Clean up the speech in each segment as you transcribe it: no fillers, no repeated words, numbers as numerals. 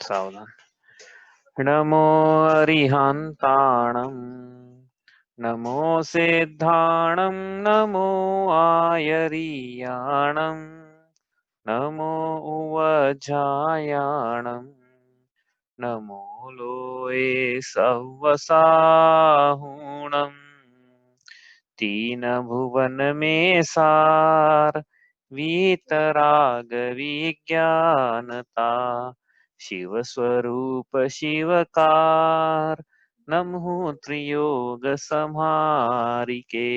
सावधान। नमो अरिहंताणं नमो सिद्धाणं नमो आयरीयाणं नमो उवजायाणं नमो लोये सवसाहुणं तीन भुवन में सार वीतराग विज्ञानता शिव स्वरूप शिवकार नमो त्रियोग संहारिके।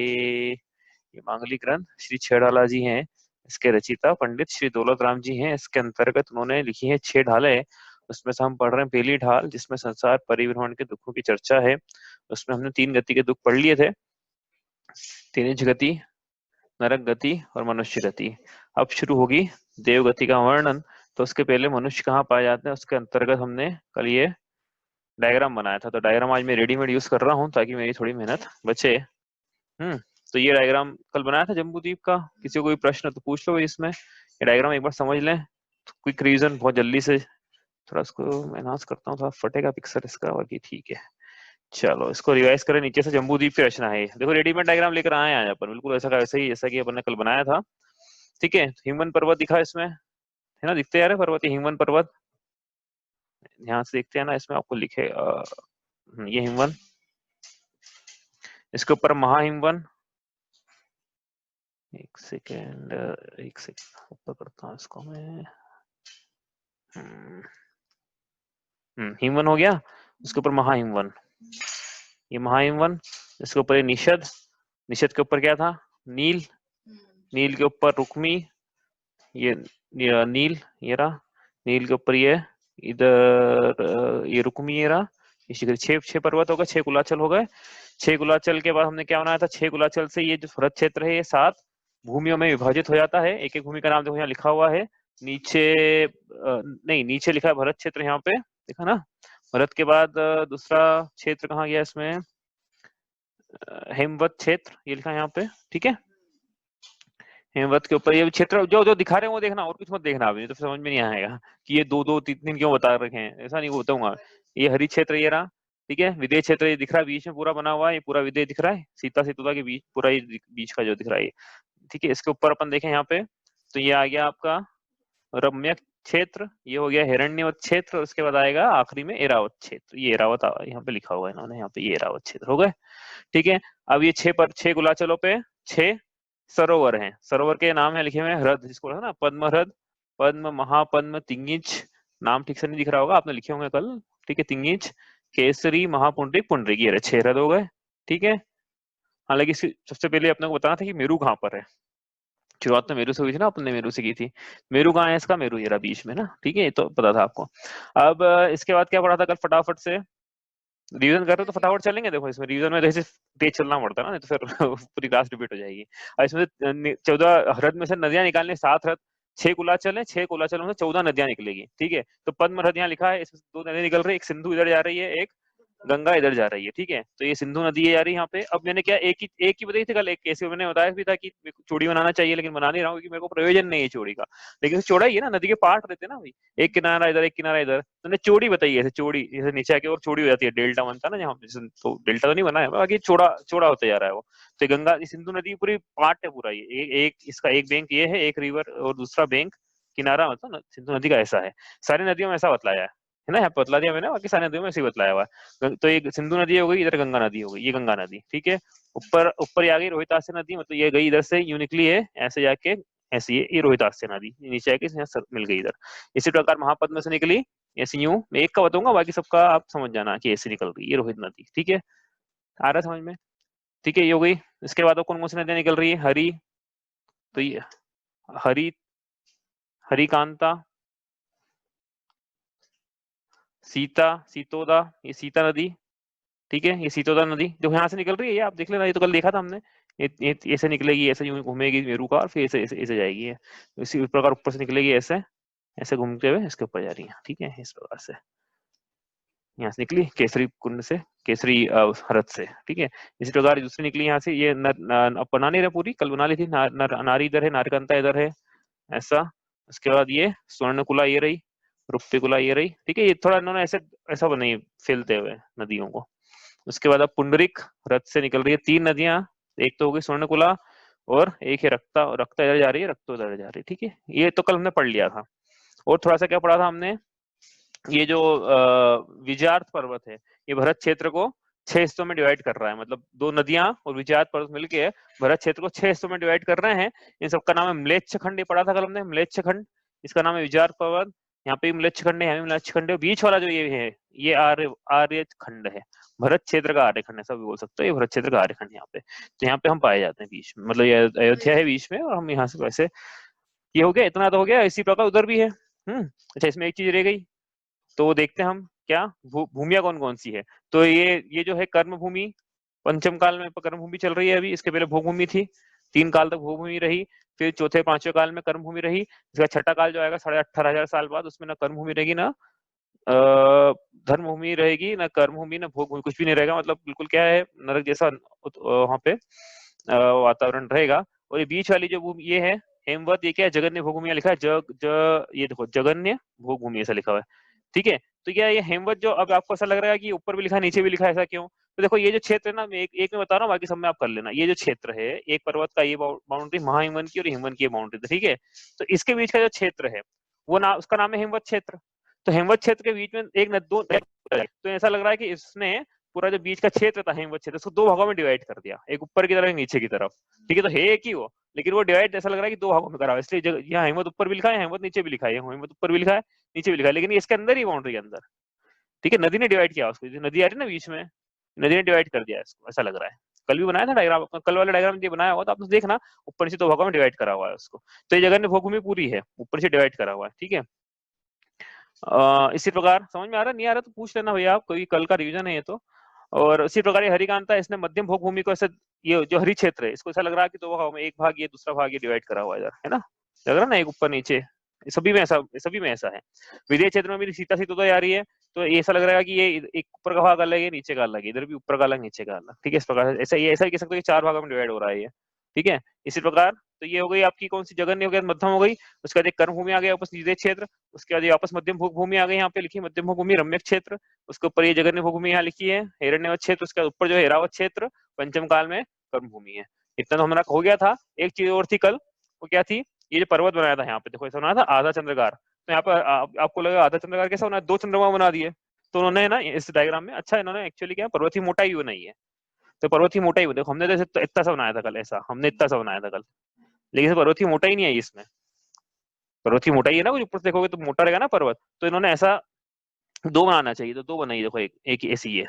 ये मांगलिक ग्रंथ श्री छेड़ाला जी हैं, इसके रचिता पंडित श्री दौलत राम जी हैं। इसके अंतर्गत उन्होंने लिखी है 6 ढालें। उसमें से हम पढ़ रहे हैं पहली ढाल, जिसमें संसार परिभ्रमण के दुखों की चर्चा है। उसमें हमने 3 गति के दुख पढ़ लिए थे, तिनिज गति, नरक गति और मनुष्य गति। अब शुरू होगी देव गति का वर्णन। तो उसके पहले मनुष्य कहाँ पाए जाते हैं, उसके अंतर्गत हमने कल ये डायग्राम बनाया था। तो डायग्राम आज मैं रेडीमेड यूज कर रहा हूँ ताकि मेरी थोड़ी मेहनत बचे। तो ये डायग्राम कल बनाया था जम्बूद्वीप का। किसी को कोई प्रश्न तो पूछ लो इसमें। ये डायग्राम एक बार समझ लें। क्विक रिवीजन बहुत जल्दी से, थोड़ा इसको मैं एनहांस करता हूँ, थोड़ा फटेगा पिक्सल इसका, बाकी ठीक है। चलो इसको रिवाइज करें। नीचे से जम्बूद्वीप की रचना है। देखो रेडीमेड डायग्राम लेकर आए हैं यहाँ पर, बिल्कुल ऐसा का वैसे ही जैसा कि अपन ने कल बनाया था। ठीक है, हिमवन पर्वत दिखा इसमें, है ना, दिखते यार पर्वत, हिमवन पर्वत ध्यान से देखते हैं ना। इसमें आपको लिखे ये हिमवन, इसके ऊपर महाहिमवन। एक सेकेंड ऊपर करता हूँ इसको मैं। हिमवन हो गया, उसके ऊपर महाहिमवन, ये महाहिमवन। इसके ऊपर निषद, निषद के ऊपर क्या था, नील, नील के ऊपर रुक्मी, ये नील, ये रहा नील के ऊपर, ये इधर ये रुक्मी, ये रहा। इसी तरह 6 पर्वत हो गए, 6 कुलाचल हो गए। 6 कुलाचल के बाद हमने क्या बनाया था, 6 कुलाचल से ये जो भरत क्षेत्र है ये 7 भूमियों में विभाजित हो जाता है। एक एक भूमि का नाम देखो यहाँ लिखा हुआ है नीचे, नहीं नीचे लिखा है भरत क्षेत्र, यहाँ पे देखा ना। भरत के बाद दूसरा क्षेत्र कहाँ गया इसमें, हेमवत क्षेत्र, ये लिखा है यहाँ पे। ठीक है, हेमवत के ऊपर ये क्षेत्र जो जो दिखा रहे हैं वो देखना, और कुछ मत देखना अभी, तो समझ में नहीं आएगा कि ये 2 2 3 3 क्यों बता रखे हैं, ऐसा नहीं बताऊंगा। ये हरि क्षेत्र ये रहा। ठीक है, विदेह क्षेत्र ये दिख रहा है, बीच में पूरा बना हुआ है, ये पूरा विदेह दिख रहा है, सीता सेतुता के बीच पूरा ये बीच का जो दिख रहा है। ठीक है, इसके ऊपर अपन देखें यहाँ पे, तो ये आ गया आपका रम्य क्षेत्र, ये हो गया हिरण्यवत क्षेत्र, और उसके बाद आएगा आखिरी में एरावत क्षेत्र। ये एरावत यहाँ पे लिखा हुआ है इन्होंने, यहाँ पे ये एरावत क्षेत्र हो गए। ठीक है, अब ये 6 गुलाचलों पे 6 सरोवर हैं। सरोवर के नाम है लिखे हुए ह्रद, जिसको है ना पद्म ह्रद, पद्म, महापद्म, तिंगिच। नाम ठीक से नहीं दिख रहा होगा, आपने लिखे होंगे कल। ठीक है, तिंगिच, केसरी, महापुंडरिक, पुंडरिक, ये 6 ह्रद हो गए। ठीक है, हालांकि सबसे पहले अपने को बताना था कि मेरू कहाँ पर है। शुरुआत तो मेरू से हुई थी ना, अपने मेरू से की थी। मेरू कहाँ है इसका, मेरू ये रहा बीच में ना। ठीक है, ये तो पता था आपको। अब इसके बाद क्या पढ़ा था कल, फटाफट से रिवीजन कर रहे हो तो फटाफट चलेंगे। देखो इसमें रिवीजन में जैसे तेज चलना पड़ता है ना, नहीं तो फिर पूरी क्लास रिपीट हो जाएगी। और इसमें 14 ह्रद में से नदियां निकालने, 7 ह्रद, 6 कुलाचल है, 6 कुलाचलों में 14 नदियां निकलेगी। ठीक है, तो पद्म ह्रद यहाँ लिखा है, इसमें 2 नदियां निकल रही है, एक सिंधु इधर जा रही है, एक गंगा इधर जा रही है। ठीक है, तो ये सिंधु नदी है जा रही है यहाँ पे। अब मैंने क्या एक ही बताई थी कल, एक कैसे मैंने बताया भी था कि चोड़ी बनाना चाहिए, लेकिन बना नहीं रहा हूँ क्योंकि मेरे को प्रयोजन नहीं है चोड़ी का। लेकिन चौड़ा ही है ना, नदी के पार्ट रहते हैं ना भाई, एक किनारा इधर एक किनारा इधर, तो मैंने चोड़ी बताई है, चोड़ी जैसे नीचे आके और चोड़ी हो जाती है, डेल्टा बनता है ना जहाँ, तो डेल्टा तो नहीं बना है बाकी चौड़ा चौड़ा होता जा रहा है वो। तो गंगा सिंधु नदी पूरी पार्ट है पूरा, ये एक इसका एक बैंक ये है, एक रिवर और दूसरा बैंक किनारा, मतलब सिंधु नदी का ऐसा है। सारी नदियों में ऐसा बतलाया है ना, यहाँ पे बतला दिया मैंने, बाकी सारी नदियों में ऐसे ही बतलाया हुआ है। तो ये सिंधु नदी हो गई, इधर गंगा नदी हो गई, ये गंगा नदी। ठीक है, ऊपर ऊपर आ गई रोहितास्य नदी, मतलब ये गई इधर से यूं निकली है ऐसे जाके, ऐसी ये रोहितास्य नदी नीचे आके यहाँ मिल गई इधर। इसी प्रकार महापद्म से निकली ऐसी यूं, मैं एक का बताऊंगा बाकी सबका आप समझ जाना कि ऐसे निकल रही है, ये रोहित नदी। ठीक है, आ रहा है समझ में। ठीक है, ये हो गई। इसके बाद कौन कौन सी नदियां निकल रही है, हरी, तो ये हरी, हरिकांता, सीता, सीतोदा, ये सीता नदी। ठीक है, ये सीतोदा नदी जो यहाँ से निकल रही है, ये आप देख लेना, ये तो कल देखा था हमने। ये ऐसे निकलेगी, ऐसे यूं घूमेगी मेरू का, और फिर ऐसे ऐसे ऐसे जाएगी ये, इसी प्रकार ऊपर से निकलेगी ऐसे, ऐसे घूमते हुए इसके ऊपर जा रही है। ठीक है, इस प्रकार से यहाँ से निकली केसरी कुंड से, केसरी हरत से। ठीक है, इसी प्रकार दूसरी निकली यहाँ से, ये अब बना नहीं रहा पूरी, कल बना ली थी। नारी इधर है, नारकांता इधर है, ऐसा। उसके बाद ये स्वर्णकुला ये रही, रुप्पिकुला ये रही, ठीक है, ये थोड़ा इन्होंने ऐसे ऐसा बनाई फैलते हुए नदियों को। उसके बाद अब पुंडरिक रथ से निकल रही है 3 नदियां, एक तो हो गई स्वर्णकुला और एक है रक्ता, रक्ता इधर जा रही है, रक्तो इधर जा रही है, ठीक है, ये तो कल हमने पढ़ लिया था। और थोड़ा सा क्या पढ़ा था हमने, ये जो विजार्थ पर्वत है ये भरत क्षेत्र को 6 हिस्सों में डिवाइड कर रहा है, मतलब 2 नदियां और विजार्थ पर्वत मिलके भरत क्षेत्र को 6 हिस्सों में डिवाइड कर रहे हैं। इन सबका नाम है म्लेच्छ खंड, ये पढ़ा था कल हमने, म्लेच्छ खंड, इसका नाम है विजार्थ पर्वत, यहाँ पे म्लेच्छ खंड है, यहाँ भी म्लेच्छ खंड है, बीच वाला जो ये है ये आर्य खंड है, भरत क्षेत्र का आर्य खंड, ऐसा भी बोल सकते हो, ये भरत क्षेत्र का आर्य खंड यहाँ पे, तो यहाँ पे हम पाए जाते हैं बीच में, मतलब ये अयोध्या है बीच में और हम यहाँ से वैसे, ये हो गया, इतना तो हो गया। इसी प्रकार उधर भी है। अच्छा, इसमें एक चीज रह गई, तो देखते हैं हम क्या भूमिया कौन कौन सी है। तो ये जो है कर्म भूमि, पंचम काल में कर्म भूमि चल रही है अभी, इसके पहले भोग भूमि थी, 3 काल तक भोग भूमि रही, फिर चौथे 5वें काल में कर्म भूमि रही, इसका छठा काल जो आएगा 18,500 साल बाद, उसमें ना कर्म भूमि रहेगी ना धर्म भूमि रहेगी, ना कर्म भूमि ना भोग भूमि, कुछ भी नहीं रहेगा, मतलब बिल्कुल क्या है नरक जैसा वहां पे वातावरण रहेगा। और ये बीच वाली जो भूमि ये है हेमवत, ये क्या है जगन्य भोग भूमि लिखा है, ये देखो जगन्य भोग भूमि ऐसा लिखा हुआ है, ठीक है। तो क्या ये हेमवत जो अब आपको ऐसा लग रहा है कि ऊपर भी लिखा है नीचे भी लिखा है, ऐसा क्यों? तो देखो ये जो क्षेत्र है ना, मैं एक में बता रहा हूँ, बाकी सब में आप कर लेना। ये जो क्षेत्र है, एक पर्वत का ये बाउंड्री महाहिमवन की और हिमवन की बाउंड्री, ठीक है, तो इसके बीच का जो क्षेत्र है वो उसका नाम है हेमवत क्षेत्र। तो हेमवत क्षेत्र के बीच में एक न दो, तो ऐसा लग रहा है कि इसने पूरा जो बीच का क्षेत्र था हेमवत क्षेत्र, उसको 2 भागों में डिवाइड कर दिया, एक ऊपर की तरफ एक नीचे की तरफ, ठीक है। तो है एक ही वो, लेकिन वो डिवाइड ऐसा लग रहा है कि 2 भागों में करा, इसलिए यहाँ हेमवत ऊपर भी लिखा है, हेमवत नीचे भी लिखा है, हेमवत ऊपर भी लिखा है नीचे भी लिखा है, लेकिन इसके अंदर ही बाउंड्री के अंदर, ठीक है। नदी ने डिवाइड किया उसको, जो नदी आ रही है ना बीच में, नदी ने डिवाइड कर दिया इसको, ऐसा लग रहा है। कल भी बनाया था डायग्राम, कल वाले डायग्राम ये बनाया हुआ तो आपने देखना, ऊपर से 2 भागों में डिवाइड करा हुआ है उसको। तो ये जगह ने भूमि पूरी है, ऊपर से डिवाइड करा हुआ है, ठीक है। इसी प्रकार समझ में आ रहा, नहीं आ रहा तो पूछ लेना भैया आप, कोई कल का रिवीजन है ये तो। और उसी प्रकार ये हरिकांता, इसने मध्यम भोग भूमि को ऐसे, ये जो हरि क्षेत्र है इसको ऐसा लग रहा है कि 2 भागों में, एक भाग ये दूसरा भाग ये डिवाइड करा हुआ है इधर, है ना, लग रहा ना, एक ऊपर नीचे, सभी में ऐसा है। विदेश क्षेत्र में भी सीता सी तो आ रही है, तो ऐसा लग रहा है कि ये एक ऊपर का भाग अलग है, नीचे का अलग है, इधर भी ऊपर का अलग नीचे का अलग, ठीक है। इस प्रकार ऐसा ही कह सकते हो कि 4 भागों में डिवाइड हो रहा है ये, ठीक है। इसी प्रकार तो ये हो गई आपकी कौन सी जगन्य हो गया, मध्यम हो गई, उसके बाद एक कर्म भूमि आ गया वापस विदेश क्षेत्र, उसके बाद ये वापस मध्यम भोग भूमि आ गई, यहाँ पे लिखी मध्यम भोग भूमि रम्यक क्षेत्र, उसके ऊपर ये जगन्य भोग भूमि यहाँ लिखी है हिरण्यवत क्षेत्र, उसके ऊपर जो हेरावत क्षेत्र पंचम काल में कर्म भूमि है। इतना तो हमारा हो गया था। एक चीज और थी कल, वो क्या थी, ये जो पर्वत बनाया था यहाँ पे देखो, ऐसा बनाया था आधा चंद्रकार, तो यहाँ पर आपको लगा आधा चंद्रकार कैसा बना, 2 चंद्रमा बना दिए, तो उन्होंने ना इस डायग्राम में, अच्छा इन्होंने एक्चुअली क्या पर्वत की मोटाई बनाई है, तो पर्वत की मोटाई देखो, हमने तो इतना सा बनाया था कल, ऐसा हमने इतना सा बनाया था कल, लेकिन पर्वत की मोटाई नहीं आई इसमें, पर्वत की मोटाई है ना, कुछ ऊपर से देखोगे तो मोटा रहेगा ना पर्वत, तो इन्होंने ऐसा 2 बनाना चाहिए, तो 2 बनाई देखो, एक ऐसी है,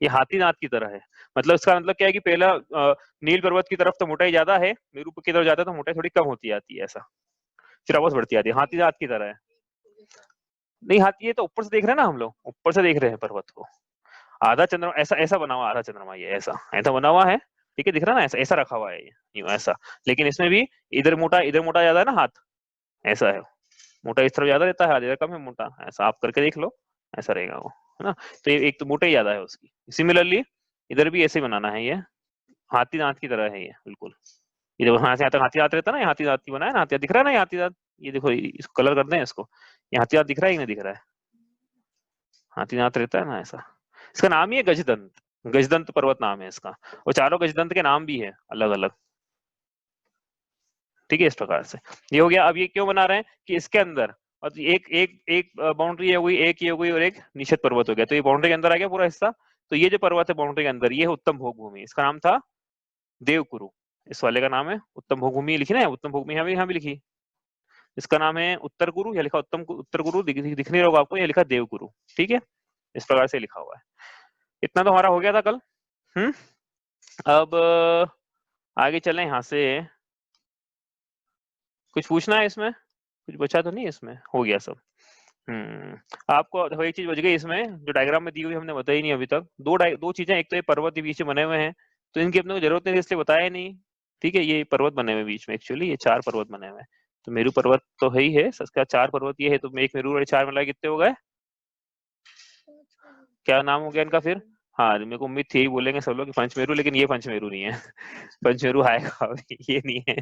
ये हाथी दांत की तरह है, मतलब इसका मतलब क्या है कि पहला नील पर्वत की तरफ तो मोटाई ज्यादा है, मेरू की तरफ जाता है तो मोटाई थोड़ी कम होती आती है, ऐसा फिर वापस बढ़ती आती है, हाथी दांत की तरह है। नहीं हाथी, ये तो ऊपर से देख रहे हैं ना हम लोग, ऊपर से देख रहे हैं पर्वत को, आधा चंद्रमा ऐसा ऐसा बना हुआ, आधा चंद्रमा ये ऐसा ऐसा बना हुआ है, ठीक है, दिख रहा है ना, ऐसा ऐसा रखा हुआ है ये ऐसा, लेकिन इसमें भी इधर मोटा ज्यादा है ना हाथ, ऐसा है, मोटा इस तरफ ज्यादा रहता है, इधर कम है मोटा, ऐसा आप करके देख लो, ऐसा रहेगा वो, है ना। तो ये एक तो मोटा ही ज्यादा है उसकी, सिमिलरली इधर भी ऐसे बनाना है, ये हाथी दांत की तरह है ये बिल्कुल, ये देखो यहाँ से यहाँ तक हाथी दांत रहता है ना, ये हाथी दांत की बनाया ना, हाथी दांत दिख रहा है ना, ये हाथी दांत, ये देखो इसको कलर करते हैं इसको, ये हाथी दांत दिख रहा है कि नहीं दिख रहा है, हाथी दांत रहता है ना ऐसा, इसका नाम ही है गजदंत, गजदंत पर्वत नाम है इसका, और चारों गजदंत के नाम भी है अलग अलग, ठीक है। इस प्रकार से ये हो गया। अब ये क्यों बना रहे हैं कि इसके अंदर, और एक एक एक बाउंड्री हो गई, एक ये हो गई और एक निषद पर्वत हो गया, तो ये बाउंड्री के अंदर आ गया पूरा हिस्सा, तो ये जो पर्वत है बाउंड्री के अंदर, ये है उत्तम भोग भूमि, इसका नाम था देवकुरु, इस वाले का नाम है उत्तम भोग भूमि, लिखी ना उत्तम भोग भूमि, यहाँ भी लिखी, इसका नाम है उत्तर गुरु, या लिखा उत्तर गुरु, दिख नहीं रहा आपको, ये लिखा देवगुरु, ठीक है, इस प्रकार से लिखा हुआ है। इतना तो हमारा हो गया था कल। अब आगे चलें यहाँ से, कुछ पूछना है इसमें, कुछ बचा तो नहीं इसमें, हो गया सब। आपको देखो एक चीज बच गई इसमें, जो डायग्राम में दी हुई हमने बताई नहीं अभी तक, दो चीजें, एक तो ये पर्वत बीच में बने हुए हैं, तो इनकी अपने को जरूरत नहीं, इसलिए बताया नहीं, ठीक है। ये पर्वत बने हुए बीच में, एक्चुअली ये 4 पर्वत बने हुए हैं, तो मेरू पर्वत तो है ही है, इसका 4 पर्वत ये है, तो एक मेरू और 4 मिला कितने हो गए, क्या नाम हो गया इनका फिर, हाँ मेरे को उम्मीद थी, यही बोलेंगे सब लोग कि पंचमेरु, लेकिन ये पंचमेरु नहीं है। पंचमेरु आएगा अभी, ये नहीं है।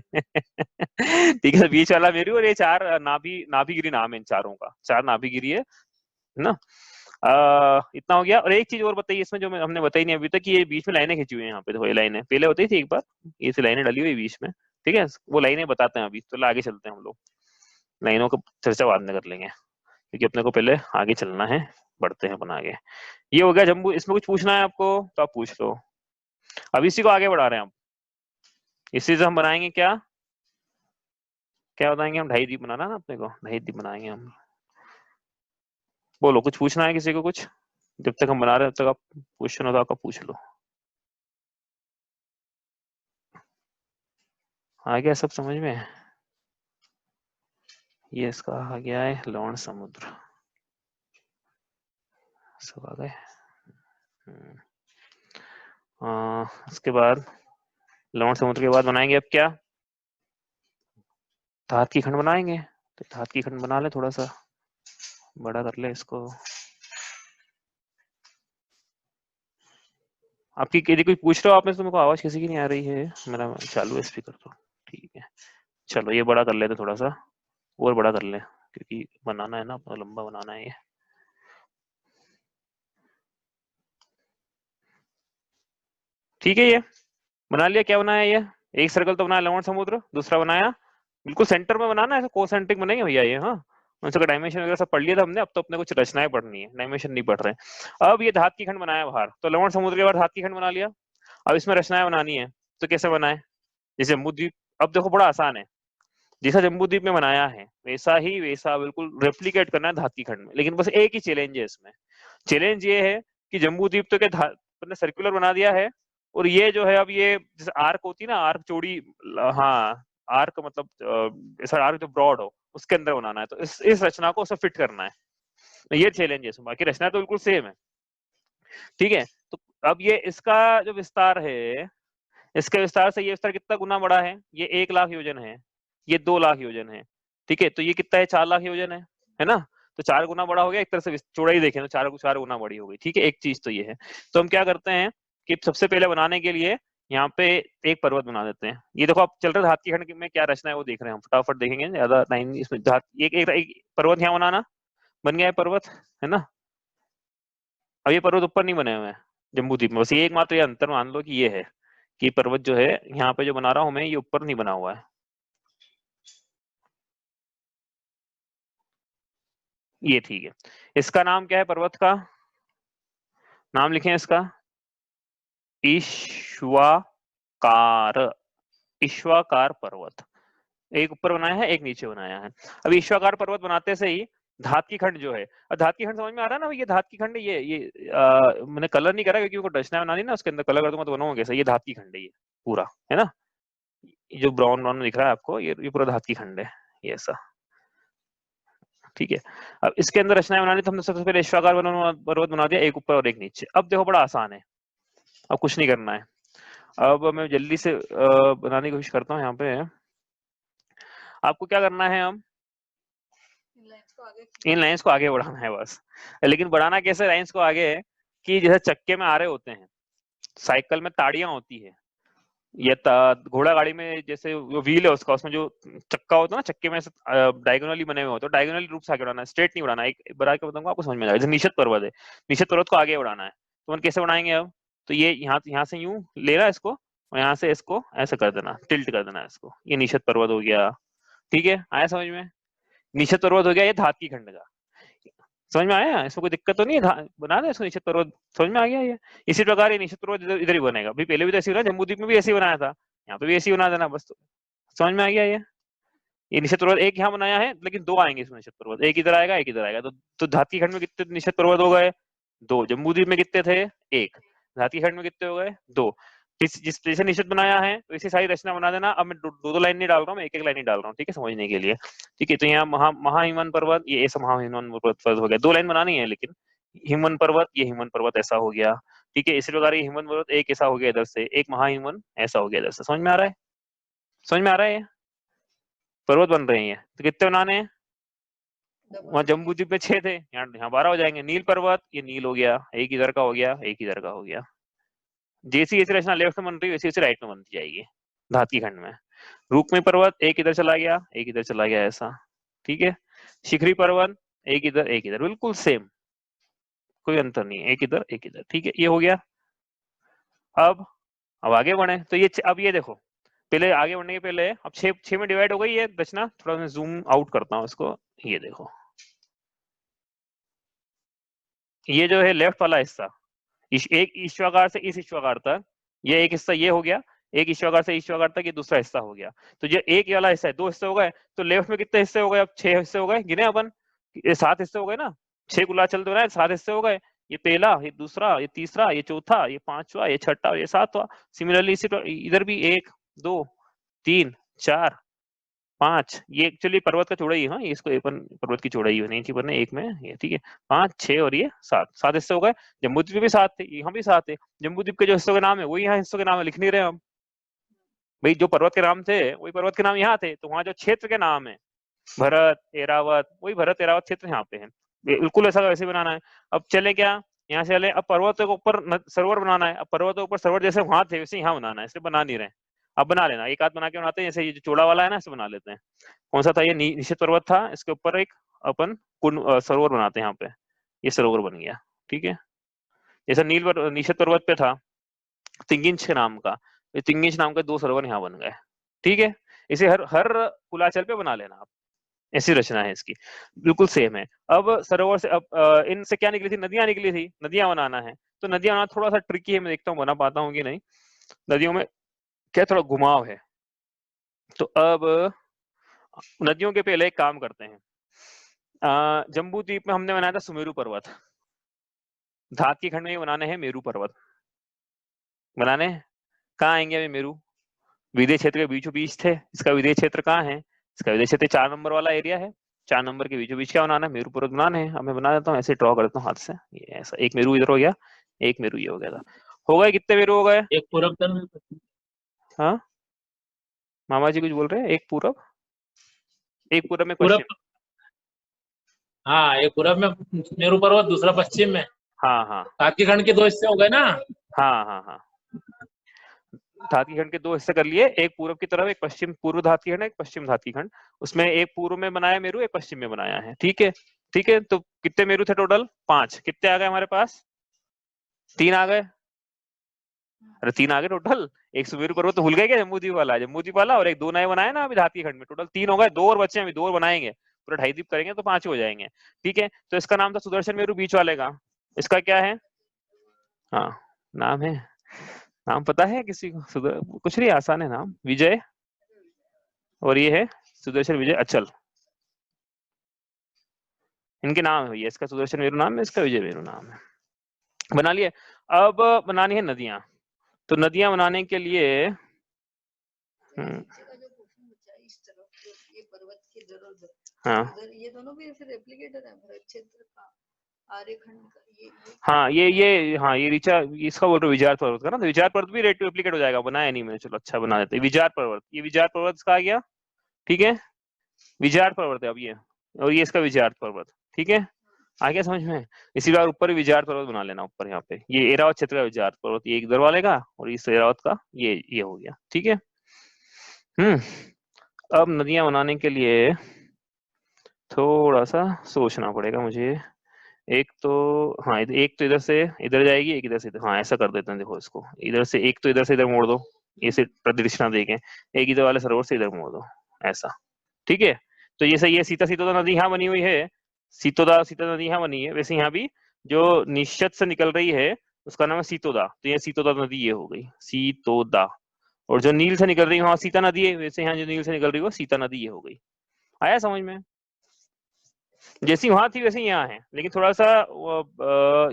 ठीक है, बीच वाला मेरू, और ये 4 नाभिगिरी नाम है इन चारों का, 4 नाभिगिरी है ना। इतना हो गया। और एक चीज और बताइए इसमें जो हमने बताई नहीं अभी तक, कि ये बीच में लाइनें खींची हुई है यहाँ पे, देखो ये लाइनें पहले होती थी एक बार, ये से लाइनें डली हुई बीच में, ठीक है, वो लाइनें बताते हैं अभी, तो आगे चलते हैं हम लोग, लाइनों का चर्चा बाद में कर लेंगे, क्योंकि अपने को पहले आगे चलना है, बढ़ते हैं अपन आगे। ये हो गया जम्बू। इसमें कुछ पूछना है आपको तो आप पूछ लो। अब इसी को आगे बढ़ा रहे हैं हम, इसी से हम बनाएंगे क्या, क्या बताएंगे हम, ढाई द्वीप बनाना ना अपने को, ढाई द्वीप बनाएंगे हम। बोलो, कुछ पूछना है किसी को कुछ, जब तक हम बना रहे हैं तब तक आप क्वेश्चन हो तो आपका पूछ लो। आ गया सब समझ में? ये इसका आ गया है लवण समुद्र, सब आ गए। उसके बाद लवण समुद्र के बाद बनाएंगे अब क्या, धात की खंड बनाएंगे। तो धात की खंड बना ले, थोड़ा सा बड़ा कर ले इसको। आपकी यदि कोई पूछ रहा हो आप में, तो मेरे को आवाज किसी की नहीं आ रही है, मेरा चालू है स्पीकर तो, ठीक है। चलो ये बड़ा कर लेते थोड़ा सा, और बड़ा कर ले, क्योंकि बनाना है ना अपना, लंबा बनाना है ये। ठीक है, ये बना लिया। क्या बनाया ये, एक सर्कल तो बनाया लवण समुद्र, दूसरा बनाया बिल्कुल सेंटर में बनाना है, कोसेंट्रिक बनेंगे भैया ये। हाँ, उनसे डायमेंशन वगैरह सब पढ़ लिया था हमने, अब तो अपने कुछ रचनाएं पढ़नी है, डायमेंशन नहीं पढ़ रहे। अब ये धात की खंड बनाया बाहर, तो लवण समुद्र के बाद धात की खंड बना लिया। अब इसमें रचनाएं बनानी है, तो कैसे बनाए, जैसे जम्बू द्वीप। अब देखो बड़ा आसान है, जैसा जम्बू द्वीप में बनाया है वैसा ही वैसा बिल्कुल रेप्लिकेट करना है धात की खंड में। लेकिन बस एक ही चैलेंज है इसमें, चैलेंज ये है कि जम्बू द्वीप तो क्या ने सर्कुलर बना दिया है, और ये जो है अब ये जैसे आर्क होती है ना, आर्क चौड़ी, हाँ आर्क मतलब ऐसा आर्क जो ब्रॉड हो उसके अंदर बनाना है, तो इस रचना को उसमें फिट करना है। तो ये चैलेंज है इसमें, बाकी रचना तो बिल्कुल सेम है, ठीक है। तो अब ये इसका जो विस्तार है, इसके विस्तार से ये विस्तार कितना गुना बड़ा है, ये 1 लाख योजन है, ये 2 लाख योजन है, ठीक है। तो ये कितना है, 4 लाख योजन है ना। तो 4 गुना बड़ा हो गया, एक तरह से चौड़ाई देखें तो 4 गुना बड़ी हो गई, ठीक है। एक चीज तो ये है। तो हम क्या करते हैं कि सबसे पहले बनाने के लिए यहाँ पे एक पर्वत बना देते हैं। ये देखो आप चल रहे हाथ की खंड में क्या रचना है वो देख रहे हैं हम, फटाफट देखेंगे, ज्यादा टाइम इसमें। एक पर्वत यहाँ बनाना, बन गया है पर्वत, है ना। अब ये पर्वत ऊपर नहीं बने हुए हैं जम्बू द्वीप में, बस ये एकमात्र ये अंतर मान लो कि ये है कि पर्वत जो है यहाँ पे जो बना रहा हूं मैं, ये ऊपर नहीं बना हुआ है। ये ठीक है। इसका नाम क्या है, पर्वत का नाम लिखें इसका, ईश्वाकार, ईश्वाकार पर्वत। एक ऊपर बनाया है, एक नीचे बनाया है। अब ईश्वाकार पर्वत बनाते से ही धात की खंड जो है, और धात की खंड समझ में आ रहा है ना, ये धात की खंड, ये मैंने कलर नहीं करा क्योंकि वो रचना बनानी ना, उसके अंदर कलर कर दूंगा तो बनाऊंगा कैसे। ये धात की खंड है, ये पूरा है ना, ये जो ब्राउन ब्राउन में दिख रहा है आपको, ये पूरा धात की खंड है, ये ऐसा, ठीक है। अब इसके अंदर रचनाएं बनानी, तो हमने सबसे पहले ईश्वाकार पर्वत बना दिया, एक ऊपर और एक नीचे। अब देखो बड़ा आसान है, अब कुछ नहीं करना है। अब मैं जल्दी से बनाने की कोशिश करता हूँ यहाँ पे। आपको क्या करना है, हम इन लाइंस को आगे बढ़ाना है बस। लेकिन बढ़ाना कैसे लाइंस को आगे है, कि जैसे चक्के में आरे होते हैं, साइकिल में ताड़ियां होती है, ये घोड़ा गाड़ी में जैसे वो व्हील है उसका, उसमें जो चक्का होता है ना, चक्के में डायगोनली बने हुए होते हैं, डायगोनली रूप से आगे बढ़ाना है, स्ट्रेट नहीं बढ़ाना है। एक बड़ा के बताऊंगा आपको समझ में आएगा। जैसे निषद पर्वत है, निषद पर्वत को आगे बढ़ाना है, तो हम कैसे बढ़ाएंगे अब, तो ये यहाँ से यूं ले रहा है इसको, और यहाँ से इसको ऐसे कर देना, टिल्ट कर देना इसको, ये निषद पर्वत हो गया, ठीक है। आया समझ में, निषद पर्वत हो गया ये धात की खंड का, समझ में आया, इसमें कोई दिक्कत तो नहीं है, बना दे इसको निषद पर्वत, समझ में आ गया ये। इसी प्रकार ये निषद पर्वत इधर ही बनेगा, अभी पहले भी तो ऐसे ही बना, जम्बू द्वीप में भी ऐसे ही बनाया था, यहाँ पे भी ऐसे ही बना देना बस, तो समझ में आ गया ये निषद पर्वत एक यहाँ बनाया है, लेकिन 2 आएंगे इसमें निषद पर्वत, एक इधर आएगा एक इधर आएगा। तो धात की खंड में कितने निषद पर्वत हो गए, 2। जम्बू द्वीप में कितने थे, 1। धात की खंड में कितने हो गए, 2। जिस जैसे निषद बनाया है वैसे सारी रचना बना देना। अब मैं दो लाइन नहीं डाल रहा हूँ, मैं एक लाइन ही डाल रहा हूँ, ठीक है, समझने के लिए, ठीक है। तो यहाँ महाहिमन पर्वत, ये ऐसा महाहिमन पर्वत हो गया, 2 लाइन बनानी है लेकिन। हिमन पर्वत, ये हिमन पर्वत ऐसा हो गया, ठीक है। इसी प्रकार ये हिमन पर्वत एक ऐसा हो गया इधर से, एक महाहिमन ऐसा हो गया इधर से। समझ में आ रहा है, समझ में आ रहा है, पर्वत बन रहे हैं। तो कितने बनाने हैं, वहाँ जम्बू द्वीप में 6 थे, यहाँ 12 हो जाएंगे। नील पर्वत, ये नील हो गया, एक इधर का हो गया, एक इधर का हो गया। जैसी जैसी रचना लेफ्ट में बन रही है वैसे वैसे राइट में बनती जाएगी धातकी खंड में। रुक्मी पर्वत एक इधर चला गया, एक इधर चला गया, ऐसा, ठीक है। शिखरी पर्वत एक इधर, बिल्कुल सेम, कोई अंतर नहीं है, एक इधर एक इधर, ठीक है। ये हो गया। अब आगे बढ़े तो अब ये देखो, पहले आगे बढ़ने के पहले अब 6 में डिवाइड हो गई है रचना। थोड़ा मैं जूम आउट करता हूँ इसको, ये देखो, ये जो है लेफ्ट वाला हिस्सा, एक ईश्वाकार से इस ईश्वाकार तक, ये एक हिस्सा ये हो गया, एक ईश्वाकार से ईश्वाकार तक ये दूसरा हिस्सा हो गया। तो ये एक वाला हिस्सा है, 2 हिस्से हो गए। तो लेफ्ट में कितने हिस्से हो गए? अब 6 हिस्से हो गए, गिने अपन, ये 7 हिस्से हो गए ना, 6 गुला चल तो रहा है, 7 हिस्से हो गए। ये पहला, ये दूसरा, ये तीसरा, ये चौथा, ये पांचवा, ये छठा, ये सातवां। सिमिलरली इसी इधर भी 1 2 3 4 5, ये एक्चुअली पर्वत का चौड़ाई है। हाँ, ये इसको अपन पर्वत की चौड़ाई नहीं थी बनने एक में, ये ठीक है। 5 6 और ये 7 हिस्से हो गए। जम्बू द्वीप भी 7 थे, यहाँ भी 7 थे। जम्बू द्वीप के जो हिस्सों के नाम है वही यहाँ हिस्सों के नाम है, लिख नहीं रहे हम भाई। जो पर्वत के नाम थे वही पर्वत के नाम यहाँ थे, तो वहाँ जो क्षेत्र के नाम है भरत एरावत, वही भरत एरावत क्षेत्र यहाँ पे है। बिल्कुल ऐसा वैसे बनाना है। अब चले क्या, यहाँ से चले, अब पर्वत के ऊपर सरोवर बनाना है। अब पर्वत के ऊपर सरोवर जैसे वहां थे वैसे यहाँ बनाना है, इसलिए बना नहीं रहे। अब बना लेना, एक आध बना के बनाते हैं, जैसे ये जो चौड़ा वाला है ना, इसे बना लेते हैं। कौन सा था ये? निश्चित पर्वत था, इसके ऊपर एक अपन सरोवर बनाते हैं यहाँ पे। ये सरोवर बन गया, ठीक है। जैसा निश्चित पर्वत पे था तिंगिंच के नाम का, ये तिंगिंच नाम के 2 सरोवर यहाँ बन गए, ठीक है। इसे हर हर कुलाचल पे बना लेना आप, ऐसी रचना है इसकी, बिल्कुल सेम है। अब सरोवर से अब इनसे क्या निकली थी? नदियां निकली थी, नदियां बनाना है। तो नदियां बनाना थोड़ा सा ट्रिकी है, मैं देखता हूँ बना पाता हूँ कि नहीं। नदियों में क्या थोड़ा घुमाव है, तो अब नदियों के पहले एक काम करते हैं। जम्बू द्वीप में हमने बनाया था सुमेरु पर्वत, धातकी खंड में बनाने हैं मेरू पर्वत बनाने। कहाँ आएंगे अभी मेरू? विदेश क्षेत्र के बीचों बीच थे। इसका विदेश क्षेत्र कहाँ है? इसका विदेश क्षेत्र 4 नंबर वाला एरिया है। 4 नंबर के बीचों बीच क्या बनाना है? मेरू पर्वत बनाने हैं। अब मैं बना देता हूँ, ऐसे ड्रॉ करता हूँ हाथ से, ये ऐसा। एक मेरू इधर हो गया, एक मेरू ये हो गया था। हो गए कितने मेरू हो गए? एक पूरब कर, हाँ मामा जी कुछ बोल रहे हैं? एक पूरब, एक पूरब में पूरब, पश्चिम। हाँ एक पूरब में मेरू पर्वत, दूसरा पश्चिम में। हाँ हाँ धातकी खंड के 2 हिस्से हो गए ना। हाँ हाँ हाँ, धातकी खंड के 2 हिस्से कर लिए, एक पूर्व की तरफ, एक पश्चिम, पूर्व धातकी खंड, एक पश्चिम धातकी खंड। उसमें एक पूर्व में बनाया मेरू, एक पश्चिम में बनाया है, ठीक है। ठीक है, तो कितने मेरू थे टोटल? 5। कितने आ गए हमारे पास? 3 आ गए। अरे 3 आ गए टोटल। एक सुमेरु पर्वत तो भूल गए क्या? जम्बूद्वीप वाला, जम्बूद्वीप वाला, और एक 2 नए बनाए ना अभी धातकी खंड में, टोटल 3 हो गए। 2 और बच्चे हैं, अभी 2 और बनाएंगे, पूरा 2.5 द्वीप करेंगे तो 5 हो जाएंगे, ठीक है। तो इसका नाम था सुदर्शन मेरू, बीच वाले का। इसका क्या है? हाँ नाम है, नाम पता है किसी को? कुछ नहीं, आसान है नाम, विजय। और ये है सुदर्शन विजय अचल, इनके नाम है भैया। इसका सुदर्शन मेरू नाम है, इसका विजय मेरू नाम है। बना लिए। अब बनानी है नदियां। तो नदियां बनाने के लिए हाँ ये दोनों भी फिर रेप्लिकेटर है भरत क्षेत्र का, आर्यखंड का, ये हाँ ये ऋचा, इसका बोल रहे हो विचार पर्वत का ना, तो विचार पर्वत भी रेप्लिकेट हो जाएगा। बनाया नहीं मैंने, चलो अच्छा बना देते हैं। विचार पर्वत, ये विचार पर्वत इसका आ गया, ठीक है। विचार पर्वत है अब ये, और ये इसका विचार पर्वत, ठीक है। आ गया समझ में? इसी बार ऊपर भी विचार पर्वत बना लेना, ऊपर यहाँ पे ये एरावत क्षेत्र का विचार पर्वत, ये इधर वाले का, और इस एरावत का ये हो गया, ठीक है। अब नदियां बनाने के लिए थोड़ा सा सोचना पड़ेगा मुझे। एक तो हाँ, एक तो इधर से इधर जाएगी, एक इधर से इधर। हाँ ऐसा कर देते हैं, देखो इसको इधर से, एक तो इधर से इधर मोड़ दो, ये से प्रदक्षिणा देके, एक इधर वाले सरोवर से इधर मोड़ दो, ऐसा, ठीक है। तो ये सही है। सीता सीतोदा नदी यहाँ बनी हुई है, सीतोदा सीता नदी यहाँ बनी है। वैसे यहाँ भी जो निश्चित से निकल रही है उसका नाम है सीतोदा, तो ये सीतोदा नदी ये हो गई, सीतोदा। और जो नील से निकल रही है वहां सीता नदी है, वैसे यहाँ जो नील से निकल रही है वो सीता नदी ये हो गई। आया समझ में? जैसी वहां थी वैसे यहाँ है, लेकिन थोड़ा सा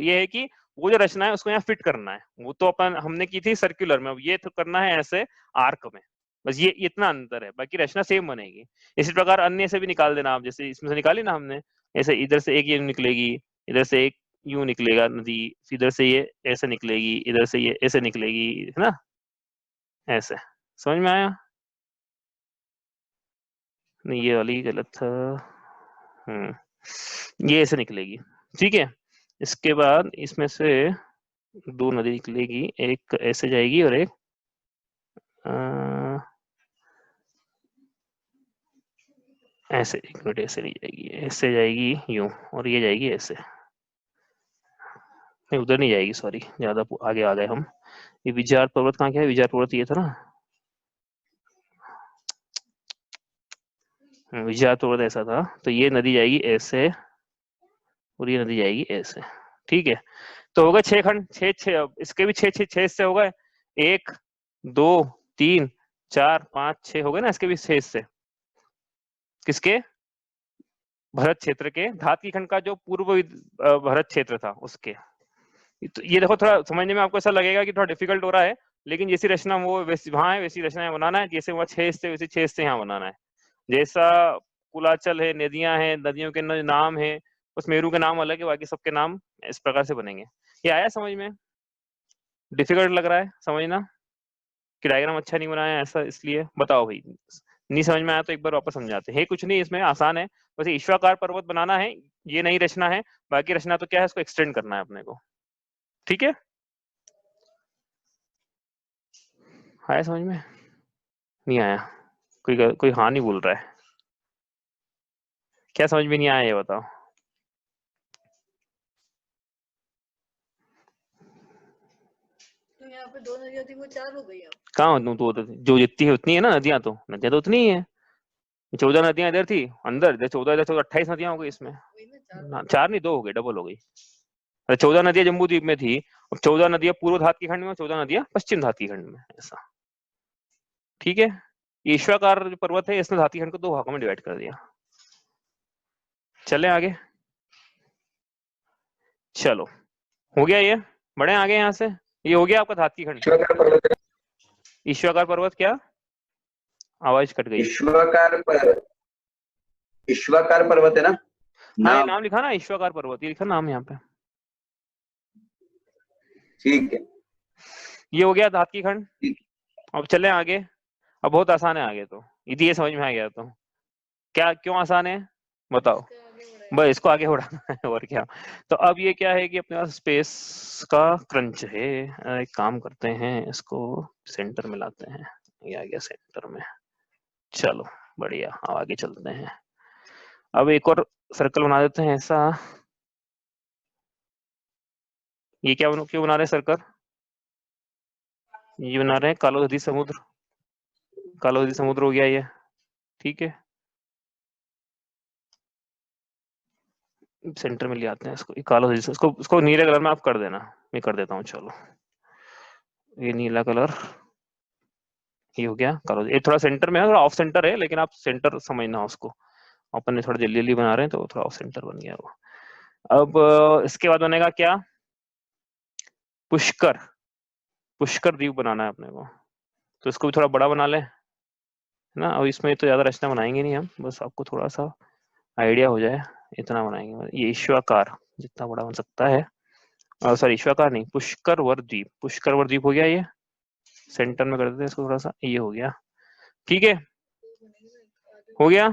ये है कि वो जो रचना है उसको यहाँ फिट करना है। वो तो अपन हमने की थी सर्कुलर में, अब ये तो करना है ऐसे आर्क में। बस ये इतना अंतर है, बाकी रचना सेम बनेगी। इसी प्रकार अन्य से भी निकाल देना आप, जैसे इसमें से निकाली ना हमने, ऐसे इधर से एक ये निकलेगी, इधर से एक यूं निकलेगा नदी, इधर से ये ऐसे निकलेगी, इधर से ये ऐसे निकलेगी, है ना, ऐसे। समझ में आया? नहीं ये वाली गलत था। ये ऐसे निकलेगी, ठीक है। इसके बाद इसमें से दो नदी निकलेगी, एक ऐसे जाएगी और एक ऐसे, एक मिनट, ऐसे नहीं जाएगी, ऐसे जाएगी यूं, और ये जाएगी ऐसे, नहीं उधर नहीं जाएगी, सॉरी, ज्यादा आगे आ गए हम। ये विजार पर्वत कहाँ क्या है, विजार पर्वत ये था ना, विजार पर्वत ऐसा था, तो ये नदी जाएगी ऐसे और ये नदी जाएगी ऐसे, ठीक है। तो होगा 6 खंड, 6 इसके भी 6 6 6 हिस्से हो गए, 1 2 3 4 5 6 हो गए ना, इसके भी 6 हिस्से, किसके, भरत क्षेत्र के, धातकी खंड का जो पूर्व भरत क्षेत्र था उसके। तो ये देखो, थोड़ा समझने में आपको ऐसा लगेगा कि थोड़ा डिफिकल्ट हो रहा है, लेकिन जैसी रचना वो वैसी वहां है, वैसी रचना बनाना है, जैसे वहाँ 6 हिस्से वैसे 6 हिस्से यहाँ बनाना है। जैसा कुलाचल है, नदियां हैं, नदियों के नाम है, उस मेरू के नाम अलग है, बाकी सबके नाम इस प्रकार से बनेंगे। ये आया समझ में? डिफिकल्ट लग रहा है समझना कि डायग्राम अच्छा नहीं बनाया ऐसा, इसलिए बताओ भाई, नहीं समझ में आया तो एक बार वापस समझाते हैं। कुछ नहीं इसमें, आसान है, बस ईश्वाकार पर्वत बनाना है, ये नई रचना है, बाकी रचना तो क्या है, इसको एक्सटेंड करना है अपने को, ठीक है। आया समझ में? नहीं आया? कोई हाँ नहीं बोल रहा है, क्या समझ में नहीं आया ये बताओ। तो यहाँ पे 2 नदियाँ थी वो 4 हो गई अब। कहाँ दो, जो जितनी है उतनी है ना, नदियां तो उतनी ही है। 14 नदियां इधर थी अंदर, 14 इधर 14 28 नदियां हो गई इसमें। वही ना 4 4 नहीं 2 हो गई, डबल हो गई। 14 नदियां जम्बू द्वीप में थी, अब 14 नदियां पूर्व धातकी खंड में, 14 नदियां पश्चिम धातकी खंड में, ऐसा, ठीक है। ईश्वाकार जो पर्वत है, इसने धातकी खंड को 2 भागों में डिवाइड कर दिया। चले आगे, चलो हो गया ये, बढ़े आगे यहाँ से। ये हो गया आपका धातकी खंड। ईश्वाकार पर्वत क्या, आवाज कट गई। ईश्वाकार पर्वत है ना, हाँ ये नाम लिखा ना, ईश्वाकार पर्वत, ये लिखा नाम यहाँ पे, ठीक है। ये हो गया धातकी खंड। अब चले आगे, अब बहुत आसान है आगे तो, यदि ये समझ में आ गया तो। क्या क्यों आसान है बताओ, बस इसको आगे बढ़ाना है और क्या। तो अब ये क्या है कि अपने पास स्पेस का क्रंच है, एक काम करते हैं, इसको सेंटर में लाते हैं, ये आ गया सेंटर में, चलो बढ़िया, अब आगे चलते हैं। अब एक और सर्कल बना देते हैं ऐसा, ये क्या क्यों बना रहे हैं सर्कल, ये बना रहे हैं कालोहदी समुद्र, कालोहदी समुद्र हो गया ये, ठीक है। सेंटर में ले आते हैं इसको, कालोहदी, इसको नीले कलर में आप कर देना, मैं कर देता हूँ, चलो ये नीला कलर, ये हो गया कालोहदी। ये थोड़ा सेंटर में है, थोड़ा ऑफ सेंटर है, लेकिन आप सेंटर समझना उसको, अपन ने थोड़ा जल्दी जल्दी बना रहे हैं तो थोड़ा ऑफ सेंटर बन गया वो। अब इसके बाद बनेगा क्या, पुष्कर, पुष्कर द्वीप बनाना है अपने को, तो इसको भी थोड़ा बड़ा बना ले ना। अब इसमें तो ज्यादा रचना बनाएंगे नहीं हम, बस आपको थोड़ा सा आइडिया हो जाए इतना बनाएंगे। ये ईश्वाकार जितना बड़ा बन सकता है, सॉरी ईश्वाकार नहीं, पुष्कर वर द्वीप, पुष्कर वर द्वीप हो गया, ये सेंटर में कर देते हैं इसको थोड़ा सा, ये हो गया, ठीक है, हो गया।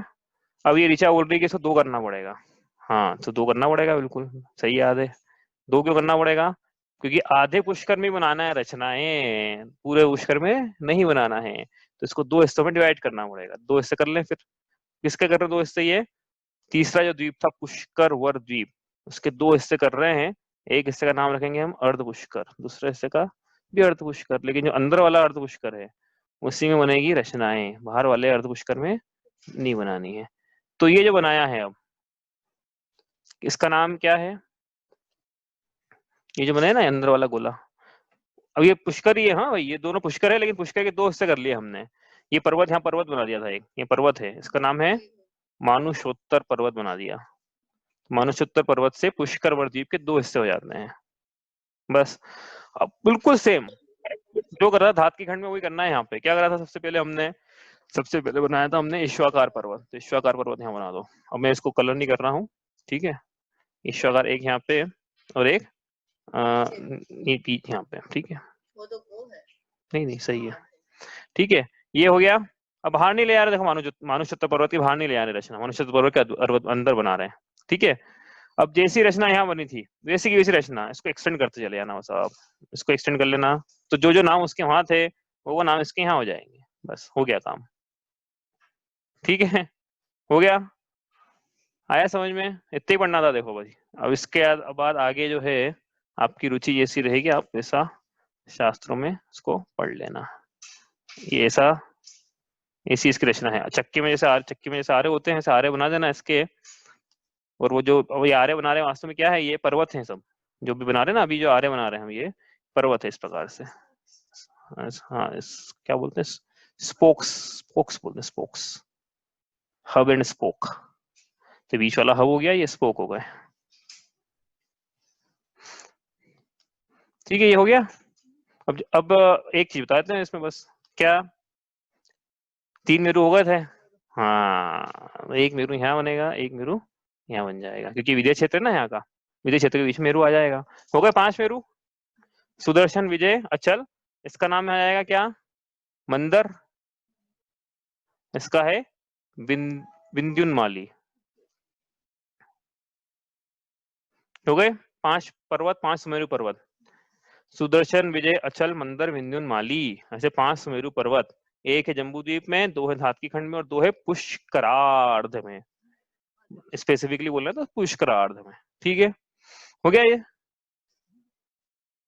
अब ये ऋचा बोल रही है कि इसको 2 करना पड़ेगा, हाँ तो 2 करना पड़ेगा, बिल्कुल सही याद है। 2 क्यों करना पड़ेगा, क्योंकि आधे पुष्कर में बनाना है रचनाएं, पूरे पुष्कर में नहीं बनाना है, तो इसको 2 हिस्सों में डिवाइड करना पड़ेगा। 2 हिस्से कर लें फिर, किसके कर रहे हैं 2 हिस्से, ये तीसरा जो द्वीप था पुष्कर वर द्वीप, उसके 2 हिस्से कर रहे हैं। एक हिस्से का नाम रखेंगे हम अर्ध पुष्कर, दूसरे हिस्से का भी अर्ध पुष्कर, लेकिन जो अंदर वाला अर्ध पुष्कर है उसी में बनेगी रचनाएं, बाहर वाले अर्ध पुष्कर में नहीं बनानी है। तो ये जो बनाया है अब, इसका नाम क्या है, ये जो बनाया ना अंदर वाला गोला, अब ये पुष्कर ही है, हाँ भाई ये दोनों पुष्कर है, लेकिन पुष्कर के 2 हिस्से कर लिए हमने। ये पर्वत, यहाँ पर्वत बना दिया था एक, ये पर्वत है, इसका नाम है मानुषोत्तर पर्वत बना दिया। मानुषोत्तर पर्वत से पुष्कर वर द्वीप के 2 हिस्से हो जाते हैं, बस। अब बिल्कुल सेम जो कर रहा था धातकी खंड में वही करना है यहाँ पे। क्या करा था सबसे पहले बनाया था हमने ईश्वाकार पर्वत, तो ईश्वाकार पर्वत यहाँ बना दो। अब मैं इसको कलर नहीं कर रहा हूँ, ठीक है, ईश्वाकार एक यहाँ पे और एक यहाँ पे, ठीक है, वो तो वो है, नहीं सही है, ठीक है, ये हो गया। अब बाहर नहीं ले आ रहे, देखो मानुषोत्तर पर्वत के बाहर नहीं ले आ रहे रचना, मानुषोत्तर पर्वत के अंदर बना रहे हैं, ठीक है। अब जैसी रचना यहाँ बनी थी वैसी की वैसी रचना, इसको एक्सटेंड करते चले जाना बस। आप इसको एक्सटेंड कर लेना, तो जो जो नाम उसके वहां थे वो नाम इसके यहाँ हो जाएंगे। बस हो गया काम। ठीक है, हो गया। आया समझ में? इतना ही पढ़ना था देखो भाई। अब इसके बाद आगे जो है आपकी रुचि जैसी रहेगी आप वैसा शास्त्रों में उसको पढ़ लेना। ये ऐसी इसकी रचना है। चक्की में जैसे आरे होते हैं, ऐसे आरे बना देना इसके। और वो जो ये आरे बना रहे हैं वास्तव में क्या है, ये पर्वत हैं सब जो भी बना रहे हैं ना, अभी जो आरे बना रहे हैं हम, ये पर्वत है इस प्रकार से। हाँ, क्या बोलते हैं, स्पोक्स बोलते हैं, स्पोक्स, हब एंड स्पोक। तो बीच वाला हब हो गया, ये स्पोक हो गए। ठीक है, ये हो गया। अब एक चीज बताते हैं इसमें बस, क्या 3 मेरू हो गए थे? हाँ, एक मेरू यहाँ बनेगा, एक मेरू यहाँ बन जाएगा, क्योंकि विजय क्षेत्र है ना यहाँ का, विजय क्षेत्र के बीच में मेरू आ जाएगा। हो गए 5 मेरू। सुदर्शन, विजय, अचल। इसका नाम आ जाएगा क्या? मंदर। इसका है विंध्युन्माली। हो गए 5 पर्वत, 5 सुमेरु पर्वत। सुदर्शन, विजय, अचल, मंदर, विंध्युन्माली, ऐसे 5 सुमेरु पर्वत। एक है जम्बूद्वीप में, 2 है धातकी खंड में और 2 है पुष्करार्ध में। स्पेसिफिकली बोल रहे हैं तो पुष्करार्ध में। ठीक है, हो गया ये।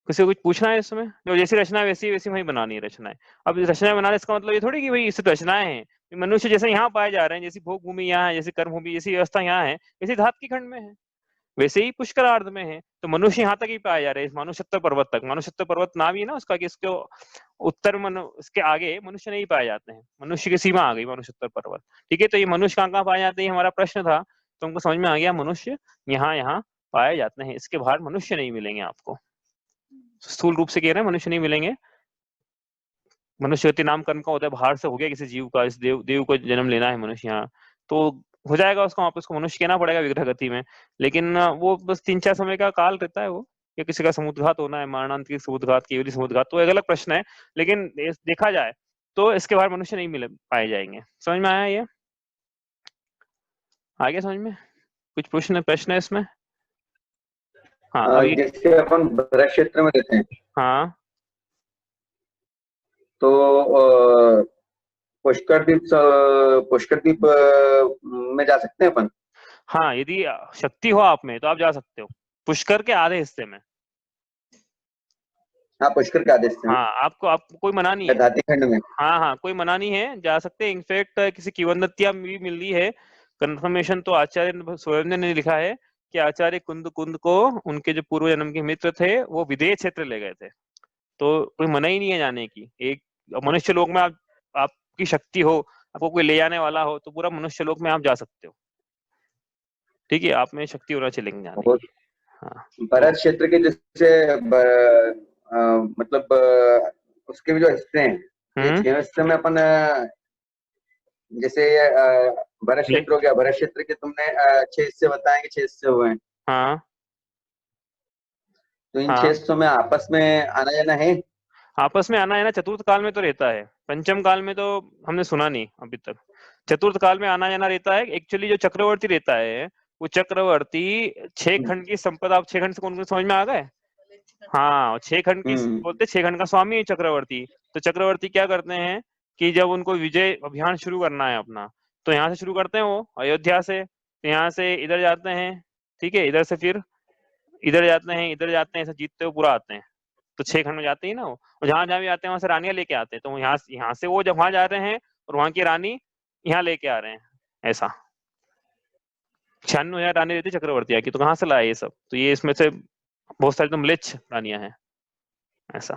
किसी को कुछ पूछना है इसमें? जो जैसी रचना है वैसी वैसी वही बनानी है रचनाएं। अब रचनाएं बनाने इसका मतलब ये थोड़ी कि भाई इससे रचनाएं हैं। मनुष्य जैसे यहाँ पाए जा रहे हैं, जैसी भोग भूमि यहाँ है, जैसी कर्म भूमि, जैसी व्यवस्था यहाँ है, वैसी धातकी खंड में है, वैसे ही पुष्करार्ध में है। तो मनुष्य यहाँ तक ही पाए जा रहे हैं, मानुषत्व पर्वत तक। मानुषत्व पर्वत नाम ही है ना उसका, कि इसके उत्तर इसके आगे मनुष्य नहीं पाए जाते हैं, मनुष्य की सीमा आ गई मानुषत्व पर्वत। ठीक है, तो ये मनुष्य कहाँ कहाँ पाए जाते हैं, हमारा प्रश्न था, तो हमको समझ में आ गया मनुष्य यहाँ पाए जाते हैं, इसके बाहर मनुष्य नहीं मिलेंगे आपको। स्थूल रूप से कह रहे हैं मनुष्य नहीं मिलेंगे। मनुष्य नाम कर्म का होता है, बाहर से हो गया किसी जीव का, इस देव को जन्म लेना है मनुष्य यहाँ, तो हो जाएगा उसको, वापस उसको मनुष्य कहना पड़ेगा विग्रह गति में। लेकिन वो बस 3-4 समय का काल रहता है वो, या किसी का समुद्घात होना है, मरणांतिक समुद्घात, केवली समुद्घात, तो एक अलग प्रश्न है। लेकिन देखा जाए तो इसके बाहर मनुष्य नहीं मिल पाए जाएंगे। समझ में आया ये? आगे समझ में कुछ प्रश्न है इसमें? हाँ, जैसे अपन भरत क्षेत्र में रहते हैं, हाँ, तो पुष्कर द्वीप में जा सकते हैं अपन? हाँ, यदि शक्ति हो आप में तो आप जा सकते हो, पुष्कर के आधे हिस्से में। हाँ, पुष्कर के आदेश से। हाँ, आपको कोई मना नहीं है, धाती खंड में। हाँ, कोई मना नहीं है, जा सकते हैं। इनफैक्ट किसी किंवदंतियां भी मिल रही है, कंफर्मेशन तो आचार्य स्वयं ने लिखा है कि आचार्य कुंद को उनके जो पूर्व जन्म के मित्र थे वो विदेह क्षेत्र ले गए थे, तो कोई मना ही नहीं है जाने की। एक मनुष्य लोक में आपकी शक्ति हो, आपको कोई ले जाने वाला हो, तो पूरा मनुष्य लोक में आप जा सकते हो। ठीक है, आप में शक्ति होना चलेंगे जाने की। हाँ, भरत क्षेत्र के जैसे मतलब उसके भी जो हिस्से हैं, ये 6 हिस्से में अपन, जैसे भरत क्षेत्र हो गया, भरत क्षेत्र के तुमने 6 हिस्से बताए कि 6 हिस्से हुए हैं। हाँ, तो इन 6 हिस्सों में आपस में आना जाना है? आपस में आना है ना, चतुर्थ काल में तो रहता है, पंचम काल में तो हमने सुना नहीं अभी तक। चतुर्थ काल में आना जाना रहता है। एक्चुअली जो चक्रवर्ती रहता है वो चक्रवर्ती 6 खंड की संपदा, आप 6 खंड से कौन समझ में आ गए? हाँ, 6 खंड की बोलते, 6 खंड का स्वामी है चक्रवर्ती। तो चक्रवर्ती क्या करते हैं कि जब उनको विजय अभियान शुरू करना है अपना, तो यहाँ से शुरू करते हैं वो अयोध्या से, तो यहाँ से इधर जाते हैं, ठीक है, इधर से फिर इधर जाते हैं, इधर जाते हैं, ऐसा जीतते हुए पूरा आते हैं। तो 6 खंड में जाते ही ना वो, और जहां जहां भी आते हैं वहां से रानियां लेके आते हैं। तो यहाँ से वो जब वहां जा रहे हैं और वहां की रानी यहाँ लेके आ रहे हैं, ऐसा 96,000 रानी रहती चक्रवर्ती की। तो कहाँ से लाए ये सब? तो ये इसमें से बहुत सारी तो म्लेच्छ रानियां हैं, ऐसा।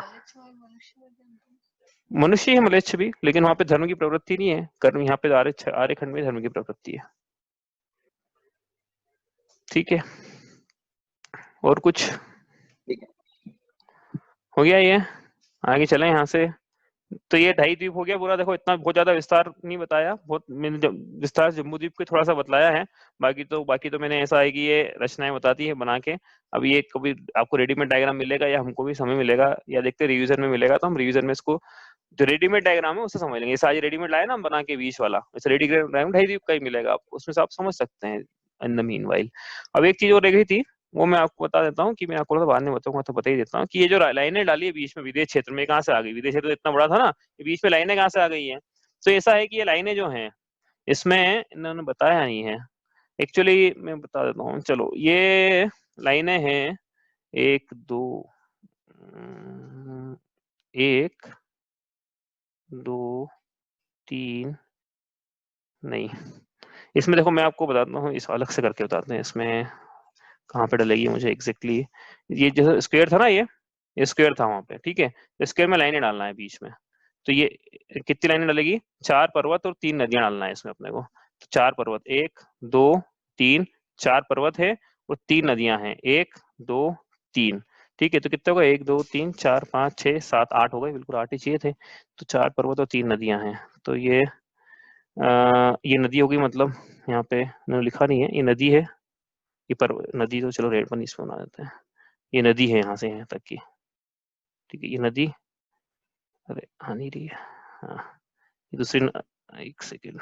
मनुष्य है म्लेच्छ भी, लेकिन वहां पे धर्म की प्रवृत्ति नहीं है, कर्म यहाँ पे आर्य खंड में धर्म की प्रवृत्ति है। ठीक है, और कुछ हो गया ये? आगे चले यहाँ से। तो ये 2.5 द्वीप हो गया पूरा। देखो इतना बहुत ज्यादा विस्तार नहीं बताया, बहुत मैंने विस्तार जम्बूद्वीप को थोड़ा सा बतलाया है। बाकी तो मैंने ऐसा है कि ये रचनाएं बताती है बना के। अब ये कभी आपको रेडीमेड डायग्राम मिलेगा या हमको भी समय मिलेगा या देखते रिवीजन में मिलेगा, तो हम रिवीजन में इसको जो रेडीमेड डायग्राम है उससे समझ लेंगे। जैसे आज रेडीमेड लाए ना हम बना के 20 वाला, वैसे रेडीमेड डायग्राम 2.5 द्वीप का ही मिलेगा आपको, उसमें से आप समझ सकते हैं इन द मीनवाइल। अब एक चीज और रह गई थी, वो मैं आपको बता देता हूँ कि मैं आपको बाद में बताऊंगा, तो बता ही देता हूँ कि ये जो लाइनें डाली है बीच में विदेश क्षेत्र में, कहाँ से आ गई? विदेश क्षेत्र तो इतना बड़ा था ना, ये बीच में लाइनें कहाँ से आ गई है? तो ऐसा है कि ये लाइनें जो हैं इसमें इन्होंने बताया नहीं है एक्चुअली, मैं बता देता हूँ। चलो ये लाइनें हैं 1 2 1 2 3 नहीं, इसमें देखो मैं आपको बताता हूँ, इस अलग से करके बताते हैं इसमें कहाँ पे डलेगी मुझे एग्जैक्टली। ये जो स्क्वायर था ना, ये स्क्वायर था वहां पे, ठीक है। स्क्वायर में लाइनें डालना है बीच में, तो ये कितनी लाइनें डलेगी? 4 पर्वत और 3 नदियां डालना है इसमें अपने को। तो 4 पर्वत, 1 2 3, 4 पर्वत है और 3 नदियां हैं, 1 2 3, ठीक है। तो कितना होगा? 1 2 3 4 5 6 7 8 हो गए, बिल्कुल 8 ही चाहिए थे। तो 4 पर्वत और 3 नदियां हैं, तो ये नदी होगी, मतलब यहाँ पे इन्होंने लिखा नहीं है, ये नदी है, ये पर नदी तो चलो रेड पर इसमें बना देते हैं, ये नदी है यहाँ से यहाँ तक की, ठीक है। ये नदी, अरे आ नहीं रही है, हाँ ये दूसरी एक सेकेंड,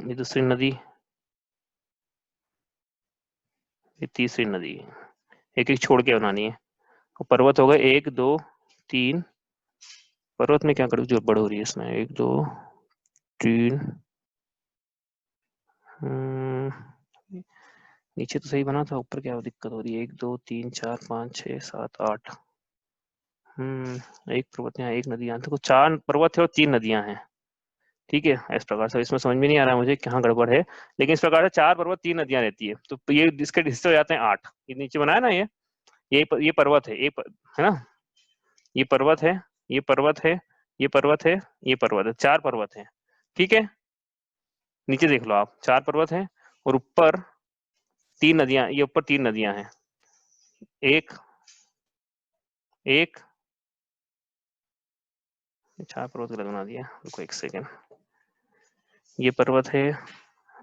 ये दूसरी नदी, ये तीसरी नदी, एक एक छोड़ के बनानी है। तो पर्वत हो गए 1 2 3, पर्वत में क्या करूँ जो बड़ हो रही है इसमें, 1 2 3, नीचे तो सही बना था, ऊपर क्या दिक्कत हो रही है? 1 2 3 4 5 6 7 8, एक पर्वत यहाँ, एक नदी यहाँ, तो 4 पर्वत है और 3 नदियां हैं, ठीक है। इस प्रकार से इसमें समझ में नहीं आ रहा है मुझे कहाँ गड़बड़ है, लेकिन इस प्रकार से 4 पर्वत 3 नदियां रहती है, तो ये इसके हिस्से हो जाते हैं 8। ये नीचे बनाया ना, ये पर्वत है, है ना, ये पर्वत है, ये पर्वत है, ये पर्वत है, ये पर्वत है, 4 पर्वत है, ठीक है। नीचे देख लो आप, 4 पर्वत है और ऊपर 3 नदियां, ये ऊपर 3 नदियां हैं, एक 4 पर्वत गलत बना दिया, रुको एक सेकेंड। ये पर्वत है,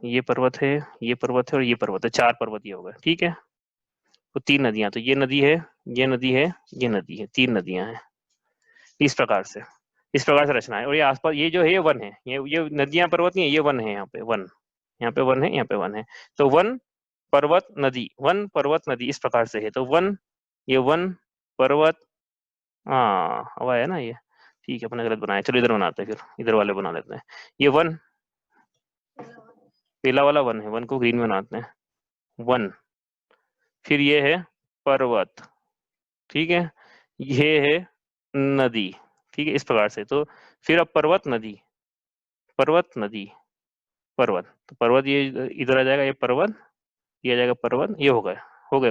ये पर्वत है, ये पर्वत है और ये पर्वत है, 4 पर्वत ये हो गए, ठीक है। तो 3 नदियां, तो ये नदी है, ये नदी है, ये नदी है, 3 नदियां हैं। इस प्रकार से रचना है। और ये आसपास ये जो है ये वन है, ये नदियां पर्वत नहीं है, ये वन है, यहाँ पे वन, यहाँ पे वन है, यहाँ पे वन है। तो वन पर्वत नदी, वन पर्वत नदी, इस प्रकार से है। तो वन, ये वन पर्वत, हाँ अब आया ना ये, ठीक है, अपने गलत बनाया, चलो इधर बनाते हैं, फिर इधर वाले बना लेते हैं। ये वन, पहला वाला वन है, वन को ग्रीन में बनाते हैं, वन, फिर ये है पर्वत, ठीक है, ये है नदी, ठीक है, इस प्रकार से। तो फिर अब पर्वत नदी, पर्वत नदी, पर्वत, तो पर्वत ये इधर आ जाएगा, ये पर्वत, ये आ जाएगा पर्वत, ये हो गए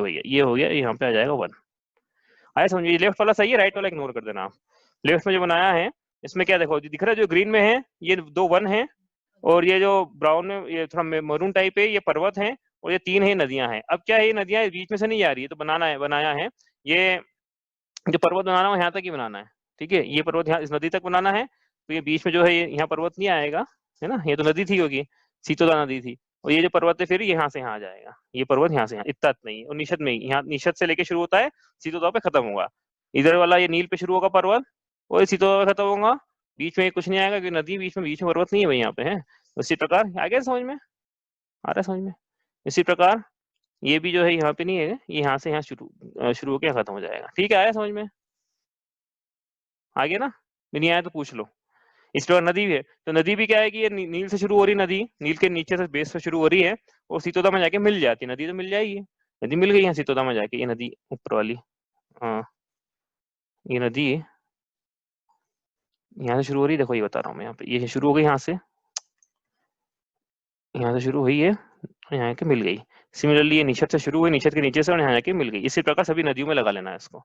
भैया, ये हो गया, यहाँ पे आ जाएगा वन। आया समझिए? लेफ्ट वाला सही है, राइट वाला इग्नोर कर देना आप। लेफ्ट में जो बनाया है इसमें क्या देखो, जो दिख रहा है, जो ग्रीन में है ये 2 वन है, और ये जो ब्राउन में ये थोड़ा मरून टाइप है, ये पर्वत है, और ये 3 है नदियां हैं। अब क्या है, ये नदियां बीच में से नहीं आ रही है, तो बनाया है ये जो पर्वत बनाना है यहाँ तक ही बनाना है, ठीक है। ये पर्वत यहाँ इस नदी तक बनाना है, तो ये बीच में जो है यहाँ पर्वत नहीं आएगा, है ना, ये तो नदी थी होगी, सीतोदा नदी थी, और ये जो पर्वत है फिर यहाँ से यहाँ आ जाएगा, ये पर्वत यहाँ से यहाँ, इतना नहीं, और निषद में यहाँ, निषद से लेके शुरू होता है, सीतोदा पे खत्म होगा। इधर वाला ये नील पे शुरू होगा पर्वत, और सीतोदा पे खत्म होगा, बीच में कुछ नहीं आएगा, क्योंकि नदी बीच में पर्वत नहीं है भाई यहाँ पे, है। उसी प्रकार आ गया समझ में, आ रहा है समझ में? इसी प्रकार ये भी जो है यहाँ पे नहीं है, ये यहाँ से यहाँ शुरू होकर खत्म हो जाएगा, ठीक है। आया समझ में? आ गया ना? नहीं आया तो पूछ लो। इस प्रकार नदी भी है, तो नदी भी क्या है कि ये नील से शुरू हो रही नदी, नील के नीचे से बेस से शुरू हो रही है, और सीतोदा में जाके मिल जाती है, नदी तो मिल जाएगी, नदी मिल गई यहाँ सीतोदा में जाके, ये नदी ऊपर वाली, हाँ ये नदी यहाँ से शुरू हो रही है, देखो ये बता रहा हूँ मैं, यहाँ पे ये शुरू हो गई, यहाँ से शुरू हुई है, यहाँ के मिल गई। सिमिलरली ये निषद से शुरू हुई, निषद के नीचे से और यहाँ जाके मिल गई। इसी प्रकार सभी नदियों में लगा लेना है इसको।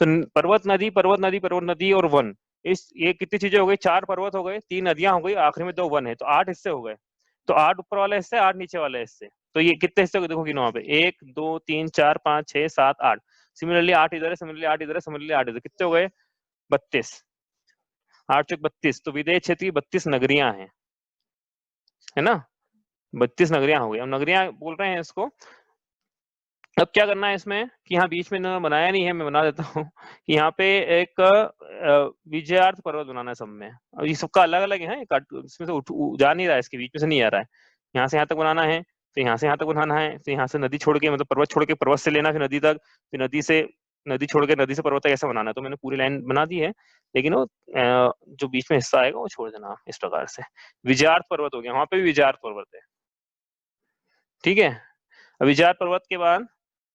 तो पर्वत नदी, पर्वत नदी, पर्वत नदी और वन, ये कितनी चीजें हो गई? 4 पर्वत हो गए, 3 नदियां हो गई, आखिरी में 2 वन है, तो 8 हिस्से हो गए। तो 8 ऊपर वाले हिस्से, 8 नीचे वाले हिस्से, तो ये कितने हिस्से देखो गिनो वहां पे, 1 2 3 4 5 6 7 8। सिमिलरली 8 इधर है, सिमिलरली 8 इधर है, सिमिलरली 8 इधर, कितने हो गए? 32, 8 चौक 32। तो विदेश क्षेत्र की 32 नगरियां हैं, है ना, 32 नगरियां हो गई। अब नगरियां बोल रहे हैं इसको। अब क्या करना है इसमें कि यहाँ बीच में इन्होंने बनाया नहीं है, मैं बना देता हूँ कि यहाँ पे एक विजयार्थ पर्वत बनाना है सब में। अब ये सबका अलग अलग है, इसमें से जा नहीं रहा है, इसके बीच में से नहीं आ रहा है, यहाँ से यहाँ तक बनाना है, तो यहाँ से यहाँ तक बनाना है, तो यहाँ से नदी छोड़ के मतलब पर्वत छोड़ के पर्वत से लेना, फिर नदी तक, फिर नदी छोड़ के नदी से पर्वत तक ऐसा बनाना है। तो मैंने पूरी लाइन बना दी है, लेकिन वो जो बीच में हिस्सा आएगा वो छोड़ देना इस प्रकार से। विजार्थ पर्वत हो गया, वहां पे भी विजार्थ पर्वत है, ठीक है। अब विजार्थ पर्वत के बाद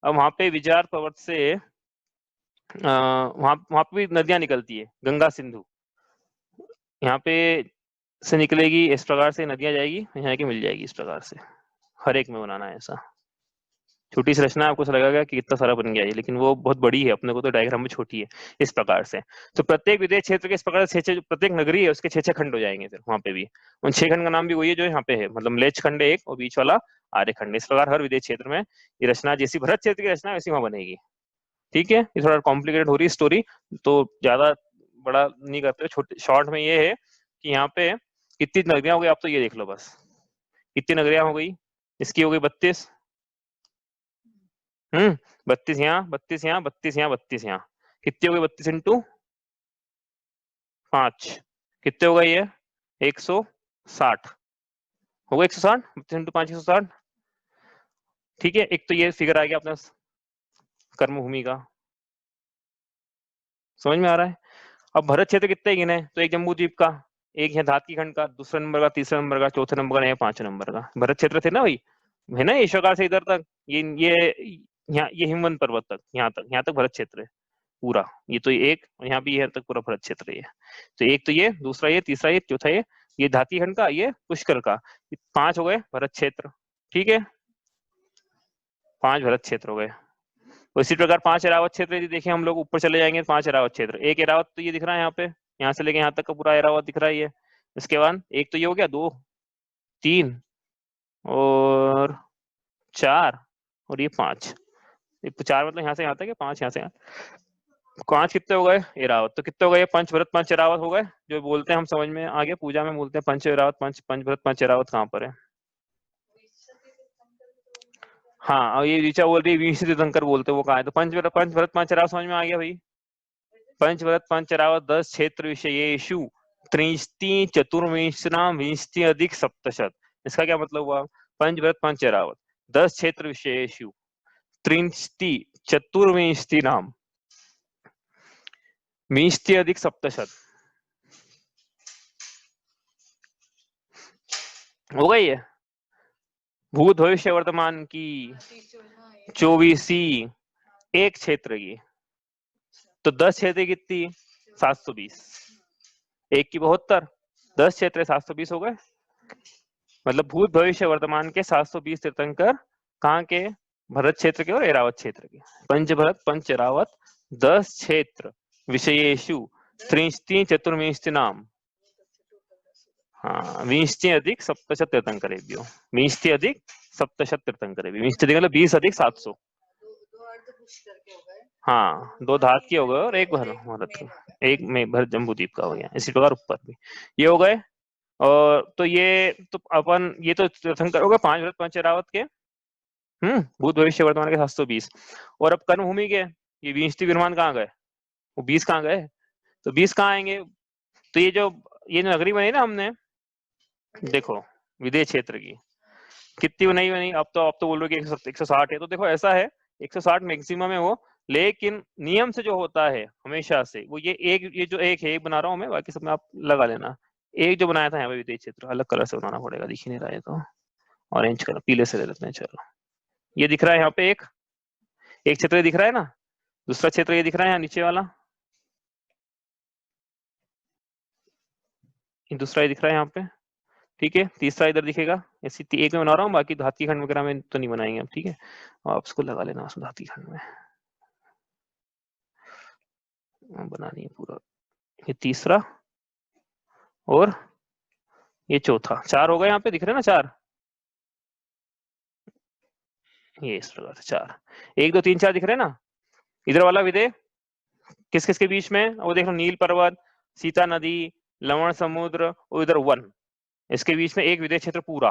अब वहां पे विजार्थ पर्वत से वहां पे भी नदियां निकलती है, गंगा सिंधु यहाँ पे से निकलेगी, इस प्रकार से नदियां जाएगी, यहाँ की मिल जाएगी इस प्रकार से। हर एक में बनाना है ऐसा। छोटी सी रचना आपको लगेगा कि कितना सारा बन गया है, लेकिन वो बहुत बड़ी है, अपने को तो डायग्राम में छोटी है इस प्रकार से। तो प्रत्येक विदेश क्षेत्र के इस प्रकार से प्रत्येक नगरी है उसके 6-6 खंड हो जाएंगे फिर वहां पे भी। उन 6 खंड का नाम भी वही है जो यहाँ पे है, मतलब म्लेच्छ खंड एक और बीच वाला आर्य खंड। इस प्रकार हर विदेश क्षेत्र में ये रचना, जैसी भरत क्षेत्र की रचना वैसी वहां बनेगी, ठीक है। ये थोड़ा कॉम्प्लिकेटेड हो रही है स्टोरी, तो ज्यादा बड़ा नहीं करते, छोटे शॉर्ट में ये है कि यहाँ पे कितनी नगरियां हो गई, आप तो ये देख लो बस कितनी नगरियां हो गई। इसकी हो गई 32, 32 यहाँ, 32 यहाँ, 32 यहाँ, 32 यहाँ, कितनी हो गई 32 इंटू 5 कितने होगा ये 160 होगा, 160, 32 इंटू 5 160, ठीक है। एक तो ये फिगर आ गया अपना कर्मभूमि का, समझ में आ रहा है। अब भरत क्षेत्र कितने गिने, तो एक जम्बू द्वीप का, एक है धातकी खंड का, दूसरे नंबर का, तीसरे नंबर का, चौथे नंबर का, या 5 नंबर का भरत क्षेत्र थे ना भाई, है ना। इस प्रकार से इधर तक ये हिमवंत पर्वत तक, यहाँ तक भरत क्षेत्र है पूरा। ये तो एक, और यहाँ भी यहाँ तक पूरा भरत क्षेत्र है। तो एक तो ये, दूसरा ये, तीसरा ये, चौथा ये धातकी खंड का, ये पुष्कर का, 5 हो गए भरत क्षेत्र, ठीक है। 5 भरत क्षेत्र हो गए। उसी प्रकार 5 एरावत क्षेत्र यदि देखें हम लोग, ऊपर चले जाएंगे 5 एरावत क्षेत्र। एक एरावत तो ये दिख रहा है यहाँ पे, यहाँ से लेके यहाँ तक का पूरा एरावत दिख रहा है ये। इसके बाद एक तो ये हो गया, 2, 3 और 4 और ये 5, 4 मतलब यहाँ से यहाँ तक है, 5 यहाँ से यहाँ, 5 कितने हो गए एरावत। तो कितने हो गए, 5 भरत 5 एरावत हो गए, जो बोलते हैं हम समझ में आगे, पूजा में बोलते हैं पंच एरावत, 5 भरत 5 एरावत कहाँ पर है। हाँ, और ये ऋचा बोल रही है विंशति तीर्थंकर बोलते, वो कहा है। तो पंच भरत 5 एरावत समझ में आ गया भाई। पंच भरत 5 एरावत 10 क्षेत्र विषयेषु त्रिंशति चतुर्विंशनाम विंशति अधिक सप्तशत। इसका क्या मतलब हुआ, पंच भरत 5 एरावत 10 क्षेत्र विषयेषु त्रिंशति चतुर्विंशति नाम विंशति अधिक सप्तशत, हो गई है। भूत भविष्य वर्तमान की 24 एक क्षेत्र की, तो 10 क्षेत्र कितनी 720, एक की 72, 10 क्षेत्र 720 हो गए। मतलब भूत भविष्य वर्तमान के 720 तीर्थंकर कहाँ के, भरत क्षेत्र के और एरावत क्षेत्र के। पंच भरत पंच एरावत 10 क्षेत्र विषयेषु त्रिंशति चतुर्विंशति नाम, हाँ, विंशति अधिक सप्तशत तीर्थंकरेभ्यो, विंशति अधिक सप्तशत तीर्थंकरेभ्यो, विंशति मतलब 20 अधिक 700, हाँ, 2 धातकी हो गए और एक भरत, एक में भरत जम्बूद्वीप का हो गया। इसी प्रकार ऊपर भी ये हो गए। और तो ये तो अपन ये तो तीर्थंकर हो गए 5 भरत 5 एरावत के, भूत भविष्य वर्तमान के 720। और अब कर्मभूमि के ये विंशति विमान कहाँ गए, वो 20 कहाँ गए, तो 20 कहाँ आएंगे। तो ये नगरी बनी ना हमने, देखो विदेश क्षेत्र की कितनी बनाई बनी। अब तो बोल रहे कि 160 है, तो देखो ऐसा है 160 मैक्सिमम है वो, लेकिन नियम से जो होता है हमेशा से वो ये जो एक है, एक बना रहा हूँ मैं, बाकी सब में आप लगा लेना। एक जो बनाया था यहाँ पे विदेश क्षेत्र, अलग कलर से बनाना पड़ेगा, दिख ही नहीं रहा है, तो ऑरेंज कलर, पीले से ले लेते हैं। चलो ये दिख रहा है यहाँ पे, एक क्षेत्र दिख रहा है ना, दूसरा क्षेत्र ये दिख रहा है यहाँ नीचे वाला, दूसरा ये दिख रहा है यहाँ पे, ठीक है। तीसरा इधर दिखेगा, ऐसी एक में बना रहा हूँ, बाकी धातकी खंड वगैरह में तो नहीं बनाएंगे अब, ठीक है। आप उसको लगा लेना उस धातकी खंड में, बनानी है पूरा। ये तीसरा और ये चौथा, 4 हो गए यहाँ पे, दिख रहे हैं ना 4, ये इस प्रकार से 4, 1 2 3 4 दिख रहे हैं ना। इधर वाला विदे किस किस के बीच में, वो देख लो, नील पर्वत, सीता नदी, लवण समुद्र और इधर वन, इसके बीच में एक विदेश क्षेत्र पूरा,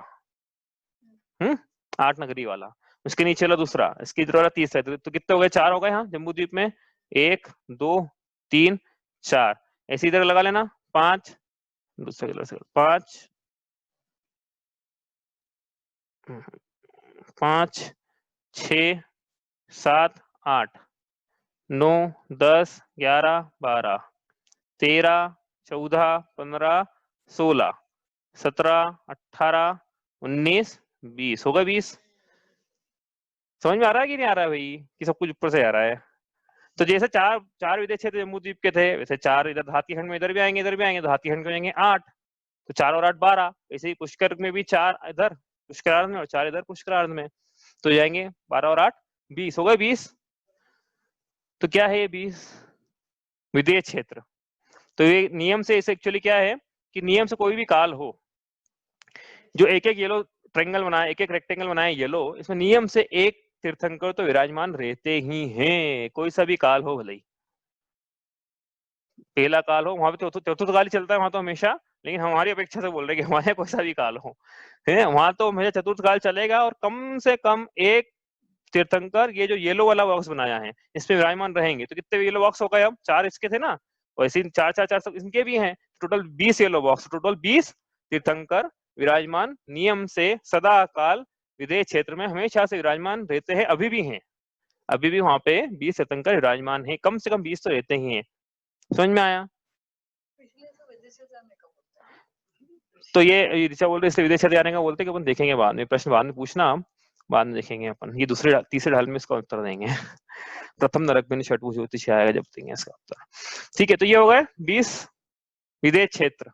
8 नगरी वाला। उसके नीचे वाला दूसरा, इसके इधर वाला तीसरा, तो कितने हो गए, 4 हो गए यहाँ जम्बू द्वीप में, 1 2 3 4, ऐसे इधर लगा लेना 5, दूसरे कलर से 5, 5 6 7 8 9 10 11 12 13 14 15 16 17 18 19 20 होगा 20। समझ में आ रहा है कि नहीं आ रहा है भाई, कि सब कुछ ऊपर से आ रहा है? तो जैसे चार विदेश क्षेत्र जम्बूद्वीप के थे, वैसे 4 इधर हाथीखंड में इधर भी आएंगे, इधर भी आएंगे, तो हाथीखंड में जाएंगे 8, तो 4 और 8 12। ऐसे ही पुष्कर में भी 4 इधर पुष्करार्ध में और 4 इधर पुष्करार्ध में, तो जाएंगे 12 और 8 20 हो गए 20। तो क्या है ये 20 विदेश क्षेत्र। तो ये नियम से इसे एक्चुअली क्या है कि नियम से कोई भी काल हो जो एक एक येलो ट्रायंगल बनाए, एक एक रेक्टेंगल बनाए येलो, इसमें नियम से एक तीर्थंकर तो विराजमान रहते ही हैं, कोई सा भी काल हो भले ही पहला काल हो, वहां पे चतुर्थ काल ही चलता है वहां तो हमेशा, लेकिन हमारी अपेक्षा से बोल रहे हैं कि हमारे कोई सा भी काल हो है वहां तो हमेशा चतुर्थ काल चलेगा, और कम से कम एक तीर्थंकर ये जो येलो वाला बॉक्स बनाया है इसमें विराजमान रहेंगे। तो कितने येलो बॉक्स हो गए? अब 4 इसके थे ना, वैसे 4 4 4 सब इनके भी हैं, टोटल 20 येलो बॉक्स, टोटल 20 तीर्थंकर विराजमान नियम से सदा काल विदेश क्षेत्र में हमेशा से विराजमान रहते हैं, अभी भी हैं, अभी भी वहां पे 20 तीर्थंकर विराजमान हैं, कम से कम 20 तो रहते ही हैं। समझ में आया? पिछले से विदेश से जाने का बोलता है। तो ये ऋचा बोल रहे इसलिए विदेश जाने का बोलते हैं कि अपन देखेंगे बाद में, प्रश्न बाद में पूछना, बाद में देखेंगे अपन, ये दूसरे तीसरे ढाल में इसका उत्तर देंगे प्रथम नरक में छठ ज्योतिष आएगा जब देंगे इसका उत्तर। ठीक है, तो ये हो गए 20 विदेश क्षेत्र,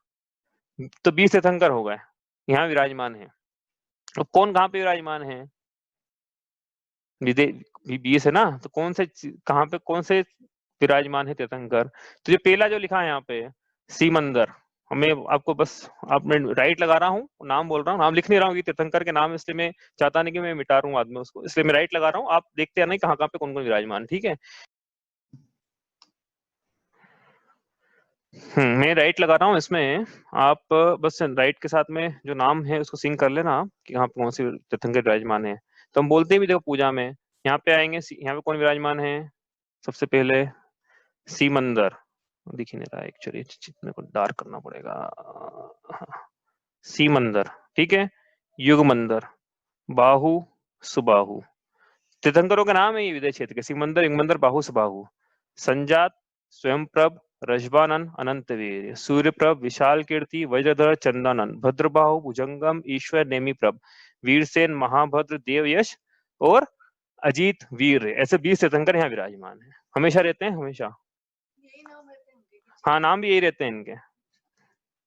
तो 20 तीर्थंकर हो गए यहाँ विराजमान है। तो कौन कहाँ पे विराजमान है? विदेश 20 है ना, तो कौन से कहाँ पे कौन से विराजमान है तीर्थंकर? तो ये पहला जो लिखा है यहाँ पे सीमंदर, हमें आपको बस आपने राइट लगा रहा हूँ, नाम बोल रहा हूँ, नाम लिख नहीं रहा हूँ कि तीर्थंकर के नाम, इसलिए मैं चाहता नहीं कि मैं मिटा रहा हूँ बाद में उसको, इसलिए मैं राइट लगा रहा हूँ, आप देखते हैं नहीं कहाँ कहाँ पे कौन कौन विराजमान। ठीक है, मैं राइट लगा रहा हूँ इसमें, आप बस राइट के साथ में जो नाम है उसको सिंक कर लेना कि यहाँ पे कौन सी तीर्थंकर विराजमान है। तो हम बोलते भी देखो पूजा में यहाँ पे आएंगे, यहाँ पे कौन विराजमान है? सबसे पहले सीमंदर, दिख ही नहीं रहा है एक्चुअली, मेरे को डार्क करना पड़ेगा। सीमंदर, ठीक है, युगमंदर, बाहु, सुबाहु, तीर्थंकरों के नाम है ये विदेश क्षेत्र के, सीमंदर, युगमंदर, बाहु, सुबाहु। संजात, स्वयंप्रभ, रजबानन, अनंतवीर, सूर्यप्रभ, विशाल कीर्ति, वज्रधर, चंदानन, भद्रबाहु, भुजंगम, ईश्वर, नेमिप्रभ, वीरसेन, महाभद्र, देवयश और अजीत वीर, ऐसे 20 तीर्थंकर यहाँ विराजमान है, हमेशा रहते हैं, हमेशा। यही नाम रहते हैं उनके? हाँ, नाम भी यही रहते हैं इनके,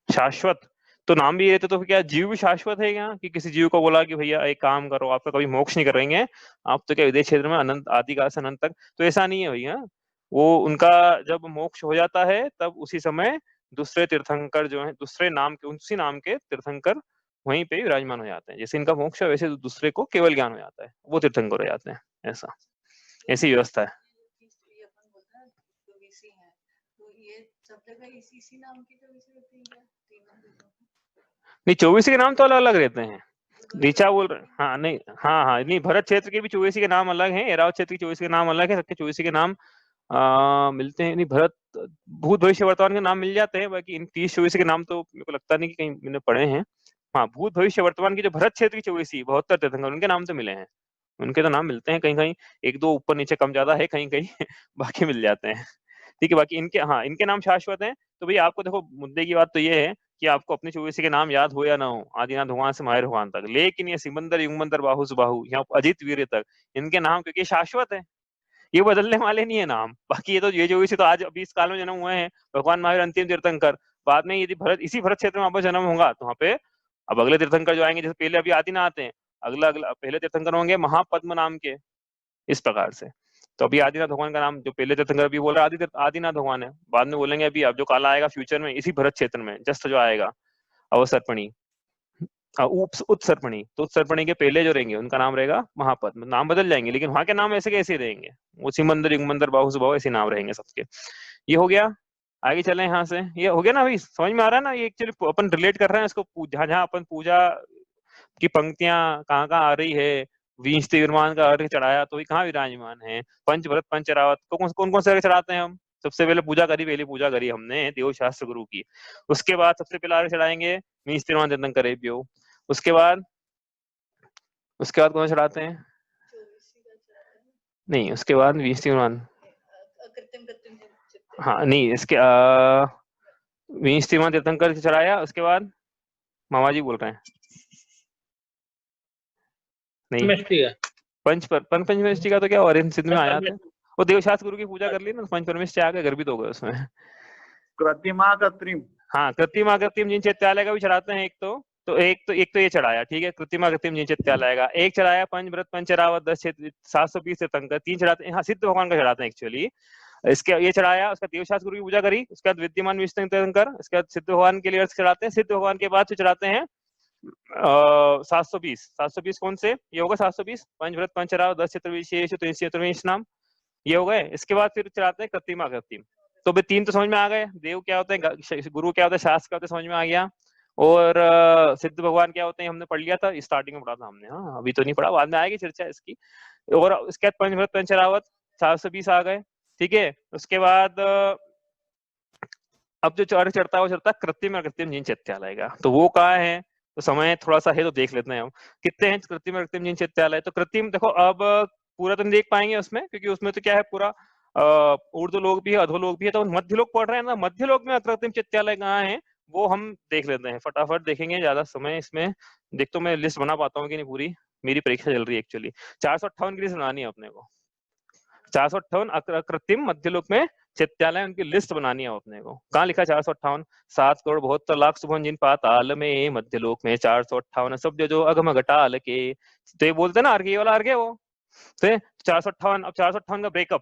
शाश्वत। तो नाम भी ये रहते, तो क्या जीव भी शाश्वत है क्या? कि किसी जीव को बोला कि भैया एक काम करो, आपका कभी मोक्ष नहीं करेंगे आप, तो क्या विदेश क्षेत्र में अनंत आदिकाल से अनंत तक? तो ऐसा नहीं है भैया, वो उनका जब मोक्ष हो जाता है तब उसी समय दूसरे तीर्थंकर जो है, दूसरे नाम के, उसी नाम के तीर्थंकर वहीं पे विराजमान हो जाते हैं, जैसे इनका मोक्ष है वैसे दूसरे को केवल ज्ञान हो जाता है, वो तीर्थंकर हो जाते हैं, ऐसा ऐसी व्यवस्था है। ये अपन बोलते हैं जो वीसी है, तो ये सब जगह इसी नाम की जो वीसी होती है क्या? तीनों जगह? नहीं, 24 के नाम तो अलग अलग रहते हैं, ऋचा बोल रहे, हाँ नहीं, हाँ नहीं, भरत क्षेत्र के भी 24 के नाम अलग हैं, एरावत क्षेत्र के 24 के नाम अलग है, सबके 24 के नाम मिलते हैं नहीं, भरत, भूत भविष्य वर्तमान के नाम मिल जाते हैं, बाकी इन 30-24 के नाम तो मेरे को लगता नहीं कि कहीं मैंने पढ़े हैं। हाँ, भूत भविष्य वर्तमान की जो भरत क्षेत्र की 24 72 तीर्थंकर, उनके नाम तो मिले हैं, उनके तो नाम मिलते हैं, कहीं कहीं एक दो ऊपर नीचे कम ज्यादा है, कहीं कहीं बाकी मिल जाते हैं। ठीक है, बाकी इनके, हाँ इनके नाम शाश्वत हैं। तो भैया आपको देखो, मुद्दे की बात तो ये है कि आपको अपने 24 के नाम याद हो या ना हो, आदिनाथ भगवान से माहिर भगवान तक, लेकिन ये सिमंदर, युगमंदर, बाहु, सुबाहु, यहाँ अजित वीर तक, इनके नाम क्योंकि शाश्वत है, ये बदलने वाले नहीं है नाम। बाकी ये तो ये जो इसी तो आज अभी इस काल में जन्म हुए हैं भगवान महावीर अंतिम तीर्थंकर, बाद में यदि भरत इसी भरत क्षेत्र में वापस जन्म होगा तो वहाँ पे अब अगले तीर्थंकर जो आएंगे, जैसे पहले अभी आदिनाथ हैं, अगला अगला पहले तीर्थंकर होंगे महापद्म नाम के, इस प्रकार से। तो अभी आदिनाथ भगवान का नाम जो पहले तीर्थंकर अभी बोल रहा है आदिनाथ भगवान है, बाद में बोलेंगे अभी अब जो काला आएगा फ्यूचर में इसी भरत क्षेत्र में जस्ट जो आएगा अवसर्पणी, उत्सर्पणी, तो उत्सर्पणी के पहले जो रहेंगे उनका नाम रहेगा महापद्म, नाम बदल जाएंगे लेकिन वहां के नाम ऐसे कैसे रहेंगे, वो सिमंदर, युगमंदर, बाहु, सुबाहु ऐसे नाम रहेंगे सबके। ये हो गया, आगे चले यहाँ से, ये हो गया ना अभी, समझ में आ रहा है ना, ये एक्चुअली अपन रिलेट कर रहे हैं इसको, जहाँ जहाँ अपन पूजा की पंक्तियां कहाँ कहाँ आ रही है, विंशति विमान का अर्घ चढ़ाया तो ये कहाँ विराजमान है, पंचभरत पंचरावत को कौन कौन से अर्घ चढ़ाते हैं हम? सबसे पहले पहली पूजा करी हमने देव शास्त्र गुरु की, उसके बाद सबसे पहले अर्घ चढ़ाएंगे विंशति विमान तीर्थंकरेभ्यो, उसके बाद उसके बाद कौन चढ़ाते हैं? 24 का चढ़ाते हैं नहीं, उसके बाद 20 तीर्थमान। कृत्रिम कृत्रिम चित्त। हाँ नहीं, इसके 20 तीर्थमान तीर्थंकर चढ़ाया, उसके बाद मामा जी बोल रहे हैं नहीं, मिष्टी है। पंचमृष्टि का तो क्या और सिद्ध में आया था, पंचमृष्टि। वो देवशास्त्र गुरु की पूजा कर ली ना, पंचमृष्टि आ गए, गर्भित हो गए उसमें। कृत्रिमा कृत्रिम। हाँ, कृत्रिमा कृत्रिम जिन चैत्यालय का भी चढ़ाते हैं, एक तो ये चढ़ाया, ठीक है, कृत्रिमा कृत्रिम जिन चैत्यालय का। एक चढ़ाया पंचव्रत पंचरावत 720 तीर्थंकर, 3 चढ़ाते हैं। हाँ, सिद्ध भगवान का चढ़ाते हैं एक्चुअली। इसके ये चढ़ाया, उसका देवशास्त्र गुरु की पूजा करी, उसके बाद विद्यमान विष्णु तीर्थंकर, उसके बाद सिद्ध भगवान के लिए अर्थ चढ़ाते हैं। सिद्ध भगवान के बाद से चढ़ाते हैं 720 कौन से? ये होगा 720 पंचव्रत पंचराव 10 क्षेत्र विशेष 323 नाम, ये हो गए। इसके बाद फिर चढ़ाते हैं कृत्रिमा कृत्रिम। तो भाई 3 तो समझ में आ गए, देव क्या होते हैं, गुरु क्या होता है, शास्त्र क्या होता है, समझ में आ गया। और सिद्ध भगवान क्या होते हैं हमने पढ़ लिया था, स्टार्टिंग में पढ़ा था हमने। हाँ, अभी तो नहीं पढ़ा, बाद में आएगी चर्चा इसकी। और उसके बाद पंचव्रत पंचरावत 720 आ गए, ठीक है। उसके बाद अब जो चढ़ चढ़ता है वो चढ़ता है कृत्रिम और कृत्रिम जिन चैत्यालय का। तो वो कहाँ है, तो समय थोड़ा सा है तो देख लेते हैं हम कितने हैं कृत्रिम और कृत्रिम जिन चैत्यालय। तो कृत्रिम देखो, अब पूरा तो नहीं देख पाएंगे उसमें, क्योंकि उसमें तो क्या है, पूरा ऊर्ध्व लोक भी है, अधोलोक भी है। तो मध्य लोक पढ़ रहे हैं ना, मध्य लोक में कृत्रिम चैत्यालय कहाँ है वो हम देख लेते हैं, फटाफट देखेंगे, ज्यादा समय इसमें। देख तो मैं लिस्ट बना पाता हूँ कि नहीं पूरी, मेरी परीक्षा चल रही है एक्चुअली। 458 की लिस्ट बनानी है अपने को, 458 कृत्रिम मध्य लोक में चैत्यालय, उनकी लिस्ट बनानी है अपने को। कहाँ लिखा 458? 7,72,00,000 सुभन जिन पाताल में मध्य लोक में 458 सब जो अगम घटाल के। तो ये बोलते ना अर्घ्य वाला अर्घ्य वो, तो 458। अब 458 का ब्रेकअप,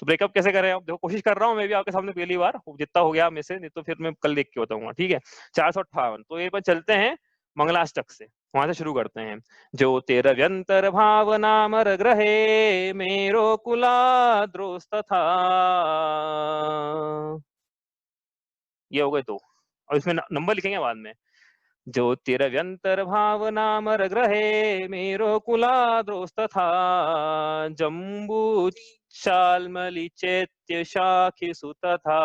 तो ब्रेकअप कैसे करें? अब देखो, कोशिश कर रहा हूँ मैं भी आपके सामने पहली बार, जितना हो गया में से, नहीं तो फिर मैं कल देख के बताऊंगा, ठीक है। 458, तो ये पर चलते हैं मंगलाष्टक से, वहां से शुरू करते हैं। जो तेरा व्यंतर भावना मर ग्रहे मेरो कुलाद्रोस्त था, ये हो गए 2। और इसमें नंबर लिखेंगे बाद में। जो तेरा व्यंतर भावना मर ग्रहे मेरो कुलाद्रोस्त था, जम्बू शाल्मलि चैत्य शाखि सुत था,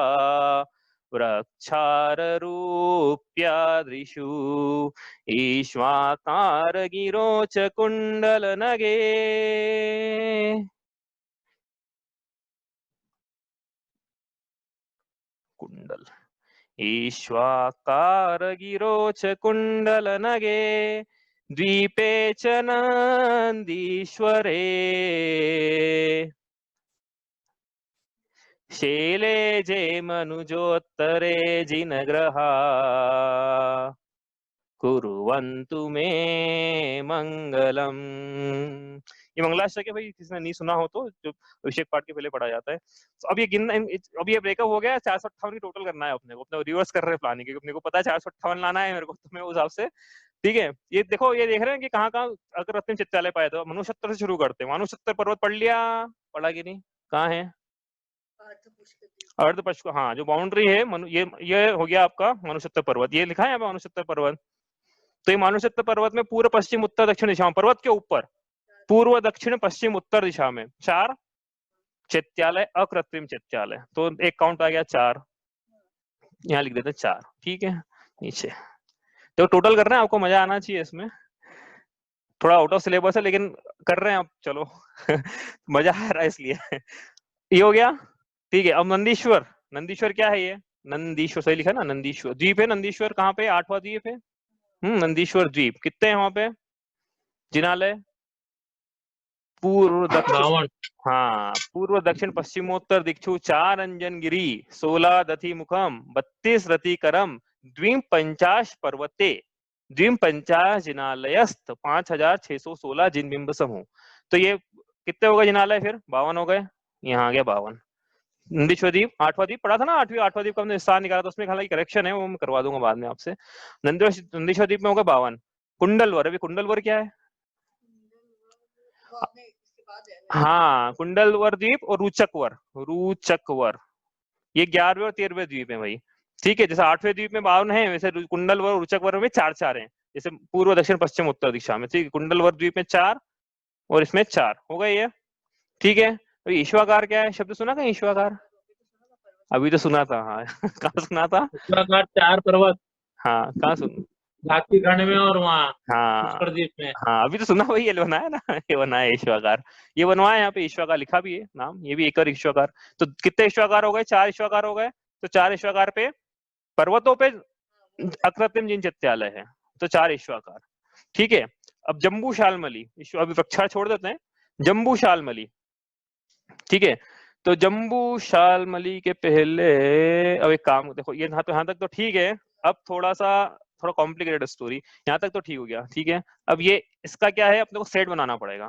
वृक्षार रूप्यादृशु ईश्वाकार गिरोच कुंडल नगे। कुंडल ईश्वाकार गिरोच कुंडल नगे, द्वीपे च नंदीश्वरे, शैले जे मनुजोत्तरे जिनग्रहा, कुर्वन्तु मे मंगलम। ये मंगलाष्टक है भाई, किसने नहीं सुना हो तो, जो अभिषेक पाठ के पहले पढ़ा जाता है। तो अब ये अब ये ब्रेकअप हो गया, 458 की टोटल करना है अपने को, अपने रिवर्स कर रहे हैं प्लानिंग, क्योंकि अपने को पता है 458 लाना है मेरे को, तो मैं उस हिसाब से, ठीक है। ये देखो, ये देख रहे हैं कि कहाँ कहाँ अगर रत्न चित्तालय पाए। तो मनुष्योत्तर से शुरू करते हैं। मनुष्योत्तर पर्वत पढ़ लिया, पढ़ा कि नहीं, कहाँ है? अर्ध पश्चिम, हाँ, जो बाउंड्री है ये हो गया आपका मनुष्योत्तर पर्वत, ये लिखा है यहाँ पे मनुष्योत्तर पर्वत। तो ये मनुष्योत्तर पर्वत में पूर्व पश्चिम उत्तर दक्षिण दिशा में, पर्वत के ऊपर पूर्व दक्षिण पश्चिम उत्तर दिशा में 4 चैत्यालय, अकृत्रिम चैत्यालय। तो एक काउंट आ गया 4, यहाँ लिख देते हैं 4, ठीक है। नीचे तो टोटल कर रहे हैं, आपको मजा आना चाहिए इसमें, थोड़ा आउट ऑफ सिलेबस है लेकिन कर रहे हैं आप, चलो मजा आ रहा है इसलिए। ये हो गया, ठीक है। अब नंदीश्वर, नंदीश्वर क्या है ये? नंदीश्वर सही लिखा ना, नंदीश्वर द्वीप है। नंदीश्वर कहाँ पे? 8वां द्वीप है। नंदीश्वर द्वीप कितने हैं वहां पे? जिनालय पूर्व दक्षिण, 52। हाँ, पूर्व दक्षिण पश्चिमोत्तर दिक्षु 4 अंजन गिरी, 16 दधि मुखम, 32 रति करम, द्वीप 50 पर्वते, द्वीप 50 जिनालयस्थ, 5616 जिन बिंब समूह। तो ये कितने हो गए जिनालय? फिर 52 हो गए, यहाँ आ गया 52। नंदीश्वर द्वीप 8वां द्वीप पढ़ा था ना, 8वां द्वीप का हमने स्थान निकाला था, उसमें हालांकि करेक्शन है, वो मैं करवा दूंगा बाद में आपसे। नंदीश्वर द्वीप में होगा 52। कुंडलवर, अभी कुंडलवर क्या है? हाँ, कुंडलवर द्वीप और रुचकवर, ये 11वें और 13वें द्वीप है भाई, ठीक है। जैसे 8वें द्वीप में 52 है, वैसे कुंडलवर और रुचकवर में 4-4 है, जैसे पूर्व दक्षिण पश्चिम उत्तर दिशा में, ठीक है। कुंडलवर द्वीप में 4 और इसमें 4 हो गए ये, ठीक है। तो ईश्वाकार क्या है? शब्द सुना था ईश्वाकार? अभी तो सुना था, हाँ कहाँ सुना था? 4 पर्वत। हाँ, कहाँ सुन? घाटी खंड में और वहाँ हाँ पुष्कर द्वीप में। हाँ, अभी तो सुना वही है बनाया ना ये बनाया ईश्वाकार, ये बनवाया यहाँ पे ईश्वाकार लिखा भी है नाम, ये भी एक और ईश्वाकार। तो कितने ईश्वाकार हो गए? 4 ईश्वाकार हो गए। तो 4 ईश्वाकार पे पर्वतों पे अकृत्रिम जिन चित्यालय है, तो 4 ईश्वाकार। ठीक है, अब जम्बू शालमली, अभी वृक्षार छोड़ देते हैं, जम्बू शालमली। ठीक है, तो जम्बू शालमली के पहले अब एक काम देखो, ये यहाँ तक तो ठीक है। अब थोड़ा कॉम्प्लिकेटेड स्टोरी, यहाँ तक तो ठीक हो गया। ठीक है, अब ये इसका क्या है, अपने को सेट बनाना पड़ेगा,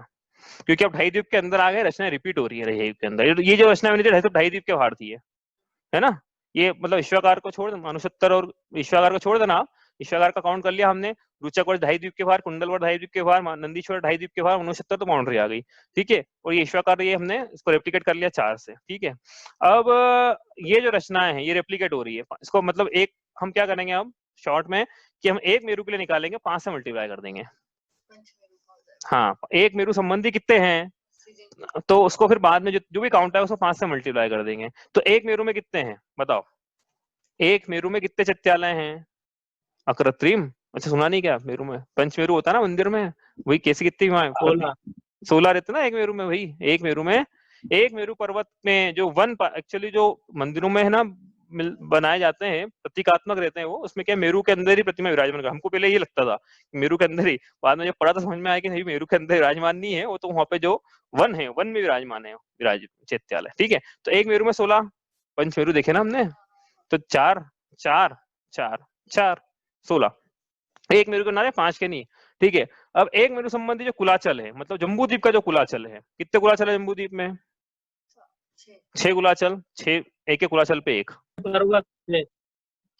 क्योंकि अब ढाई द्वीप के अंदर आ गए, रचना रिपीट हो रही है ढाई द्वीप के अंदर। ये जो रचना बनी थी ढाई द्वीप के बाहर थी, है ना। ये मतलब ईश्वाकार को छोड़, अनुसत्तर और ईश्वाकार को छोड़ देना। ईश्वाकार का काउंट कर लिया हमने, रुचक ढाई द्वीप के बाहर, कुंडलवर ढाई द्वीप के बाहर, नंदीश्वर ढाई द्वीप के बाहर, अनुसत्तर तो बाउंड्री आ गई। ठीक है, और ये ईश्वाकार, ये हमने इसको रेप्लिकेट कर लिया 4 से। ठीक है, अब ये जो रचनाएं हैं ये रेप्लिकेट हो रही है, इसको मतलब एक हम क्या करेंगे अब शॉर्ट में, कि हम एक मेरू के लिए निकालेंगे, 5 से मल्टीप्लाई कर देंगे। हाँ, एक मेरू संबंधी कितने हैं, तो उसको फिर बाद में जो भी काउंट है उसको 5 से मल्टीप्लाई कर देंगे। तो एक मेरू में कितने हैं बताओ, एक मेरू में कितने चित्यालय हैं? अकृत्रिम, अच्छा सुना नहीं क्या, मेरू में पंच मेरू होता है ना मंदिर में, वही कैसे कितनी वहां 16 रहते ना एक मेरू में। वही एक मेरू में, एक मेरू पर्वत में जो वन एक्चुअली जो मंदिरों में है ना बनाए जाते हैं, प्रतीकात्मक रहते हैं वो, उसमें क्या मेरू के अंदर ही प्रतिमा विराजमान कर। हमको पहले ये लगता था मेरू के अंदर ही, बाद में जब पढ़ा तो समझ में आया कि नहीं, मेरू के अंदर विराजमान नहीं है वो, तो वहां पे जो वन है, वन में विराजमान है विराज चैत्यालय। ठीक है, तो एक मेरू में 16 पंच मेरू देखे ना हमने, तो 4 4 4 4 16, एक मेरू के नारे 5 के नहीं। ठीक है, अब एक मेरू संबंधी जो कुलाचल है, मतलब जम्बू द्वीप का जो कुलाचल है, कितने कुलाचल है जम्बू द्वीप में? 6 कुलाचल, 6, एक कुलाचल पे एक।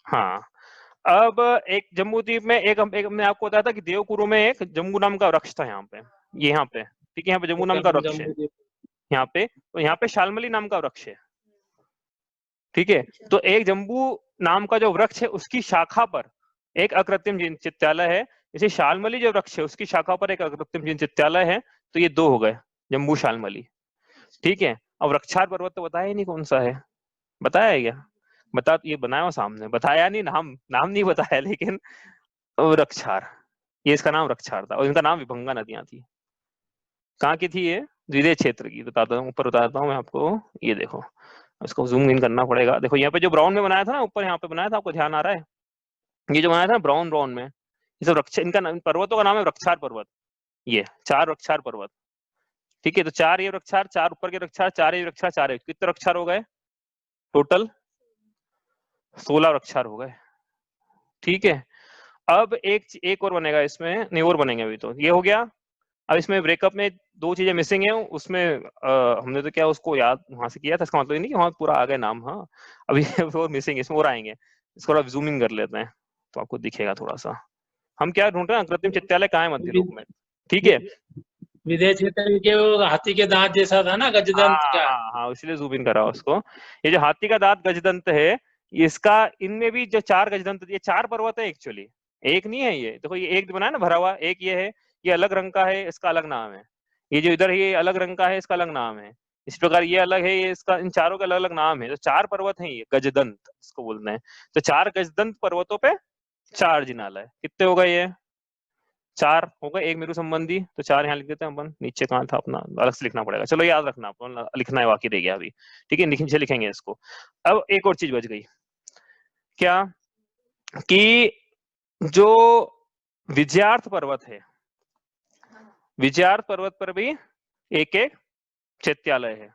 हाँ, अब एक जम्बू द्वीप में एक हमने आपको बताया था कि देवकुरु में एक जम्बू नाम का वृक्ष था यहाँ पे, ये यहाँ पे। ठीक है, यहाँ पे जम्बू नाम का वृक्ष है यहाँ पे, तो यहाँ पे शालमली नाम का वृक्ष है। ठीक है, तो एक जम्बू नाम का जो वृक्ष है उसकी शाखा पर एक अकृत्रिम जिन चित्यालय है, जैसे शालमली जो वृक्ष है उसकी शाखा पर एक अकृत्रिम जिन चित्यालय है, तो ये 2 हो गए जम्बू शालमली। ठीक है, अब वृक्षार पर्वत तो बताया ही नहीं कौन सा है, बताया है क्या? बता, ये बनाया सामने, बताया नहीं, नाम नहीं बताया, लेकिन वृक्षार, ये इसका नाम वृक्षार था, और इनका नाम विभंगा नदियां थी। कहाँ की थी ये? द्वितीय क्षेत्र की। बताता हूँ, ऊपर बताता हूँ मैं आपको, ये देखो, इसको जूम इन करना पड़ेगा। देखो यहाँ पे जो ब्राउन में बनाया था ना, ऊपर यहाँ पे बनाया था, आपको ध्यान आ रहा है? ये जो बनाया था ब्राउन में, ये सब वृक्ष, इनका पर्वतों का नाम है वृक्षार पर्वत। ये 4 वृक्षार पर्वत। ठीक है, तो 4 ये वृक्षार, 4 ऊपर के वृक्षार, 4 ये वृक्षार, 4 कितने वृक्षार हो गए टोटल? 16 वृक्षार हो गए। ठीक है, अब एक और बनेगा इसमें, नहीं और बनेंगे अभी, तो ये हो गया। अब इसमें ब्रेकअप में 2 चीजें मिसिंग है, उसमें हमने तो क्या उसको याद वहां से किया था, इसका मतलब नहीं कि वहां पूरा आ गया नाम। हाँ, अभी और मिसिंग, इसमें और आएंगे, इसको थोड़ा जूम इन कर लेते हैं तो आपको दिखेगा थोड़ा सा। हम क्या ढूंढ रहे हैं, अकृत्रिम चित्यालय कहाँ है मध्य रूप में। ठीक है, विदेश क्षेत्र के वो हाथी के दांत जैसा था ना, गजदंत का। हाँ, इसलिए जूम इन करा उसको। ये जो हाथी का दांत गजदंत है, इसका इनमें भी जो 4 गजदंत, ये 4 पर्वत है एक्चुअली, एक नहीं है ये। देखो ये एक बनाया ना भरा हुआ, एक ये है, ये अलग रंग का है, इसका अलग नाम है। ये जो इधर है ये अलग रंग का है, इसका अलग नाम है। इस प्रकार ये अलग है, ये इसका, इन चारों के अलग अलग नाम है। तो 4 पर्वत हैं ये, गजदंत इसको बोलते हैं। तो 4 गजदंत पर्वतों पे 4 जिनालय, कितने हो गए ये? 4 हो गए। एक मेरू संबंधी, तो 4 यहाँ लिख देते हैं अपन। नीचे कहाँ था अपना, अलग से लिखना पड़ेगा, चलो याद रखना, अपन लिखना है, बाकी रह गया अभी। ठीक है, नीचे लिखेंगे इसको। अब एक और चीज बच गई, क्या कि जो विजयार्थ पर्वत है, विजयार्थ पर्वत पर भी एक चैत्यालय है।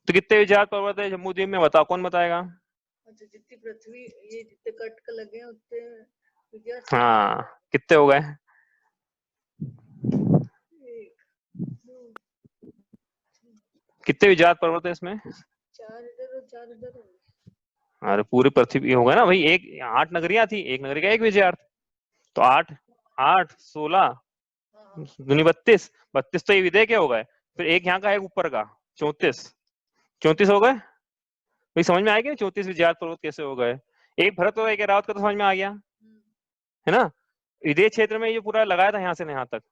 तो कितने विजयार्थ पर्वत है जम्मू द्वीप में, बताओ, कौन बताएगा? अच्छा, जितनी पृथ्वी, ये जितने कट लगे हैं उतने विजयार्थ। हाँ, कितने हो गए? 1 2 कितने विजयार्थ पर्वत है इसमें? 4 इधर और 4 इधर होंगे। अरे पूरी पृथ्वी होगा ना भाई, 8 नगरियां थी, एक नगरी का एक विजयार्थ, तो 8 8 16 दूनी 32 32, तो ये विदय के हो गए। फिर एक यहाँ का है ऊपर का, 34 हो गए। भाई समझ में आएगी ना 34 विजयार्थ पर्वत कैसे हो गए? एक भरत और एक रावत का तो समझ में आ गया, है ना। विदेश क्षेत्र में ये पूरा लगाया था यहाँ से यहाँ तक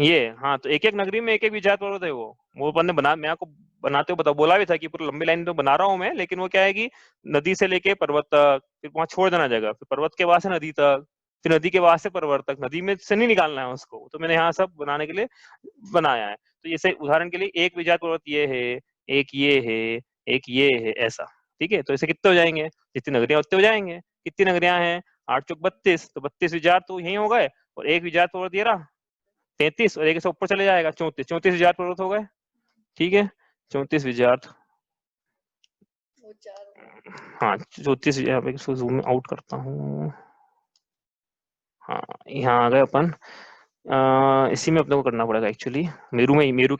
ये। हाँ, तो एक एक नगरी में एक एक विजयार्थ पर्वत है। वो अपन ने बना, मैं आपको बनाते हुए बोला भी था कि पूरी लंबी लाइन तो बना रहा हूँ मैं, लेकिन वो क्या है कि नदी से लेके पर्वत तक, फिर वहां छोड़ देना जगह, फिर पर्वत के बाद से नदी तक, फिर नदी के वास्ते परिवर्तक, नदी में से नहीं निकालना है उसको, तो मैंने यहाँ सब बनाने के लिए बनाया है। तो जैसे उदाहरण के लिए एक विजात पर्वत ये है, एक ये है, एक ये है, ऐसा, ठीक है। तो ऐसे कितने हो जाएंगे, जितनी नगरियां उतने हो जाएंगे। कितनी नगरियां हैं, 8 चौक 32, तो 32 विजात तो यही हो गए, और एक विजात पर्वत ये रहा 33, और एक से ऊपर चले जाएगा 34, 34 विजात पर्वत हो गए, ठीक है। 34 विजात, वो 4 हाँ 34, यहाँ पे इसको जूम आउट करता हूँ, हाँ यहाँ आ गए अपन। इसी में अपने को करना पड़ेगा एक्चुअली, मेरू में, मेरू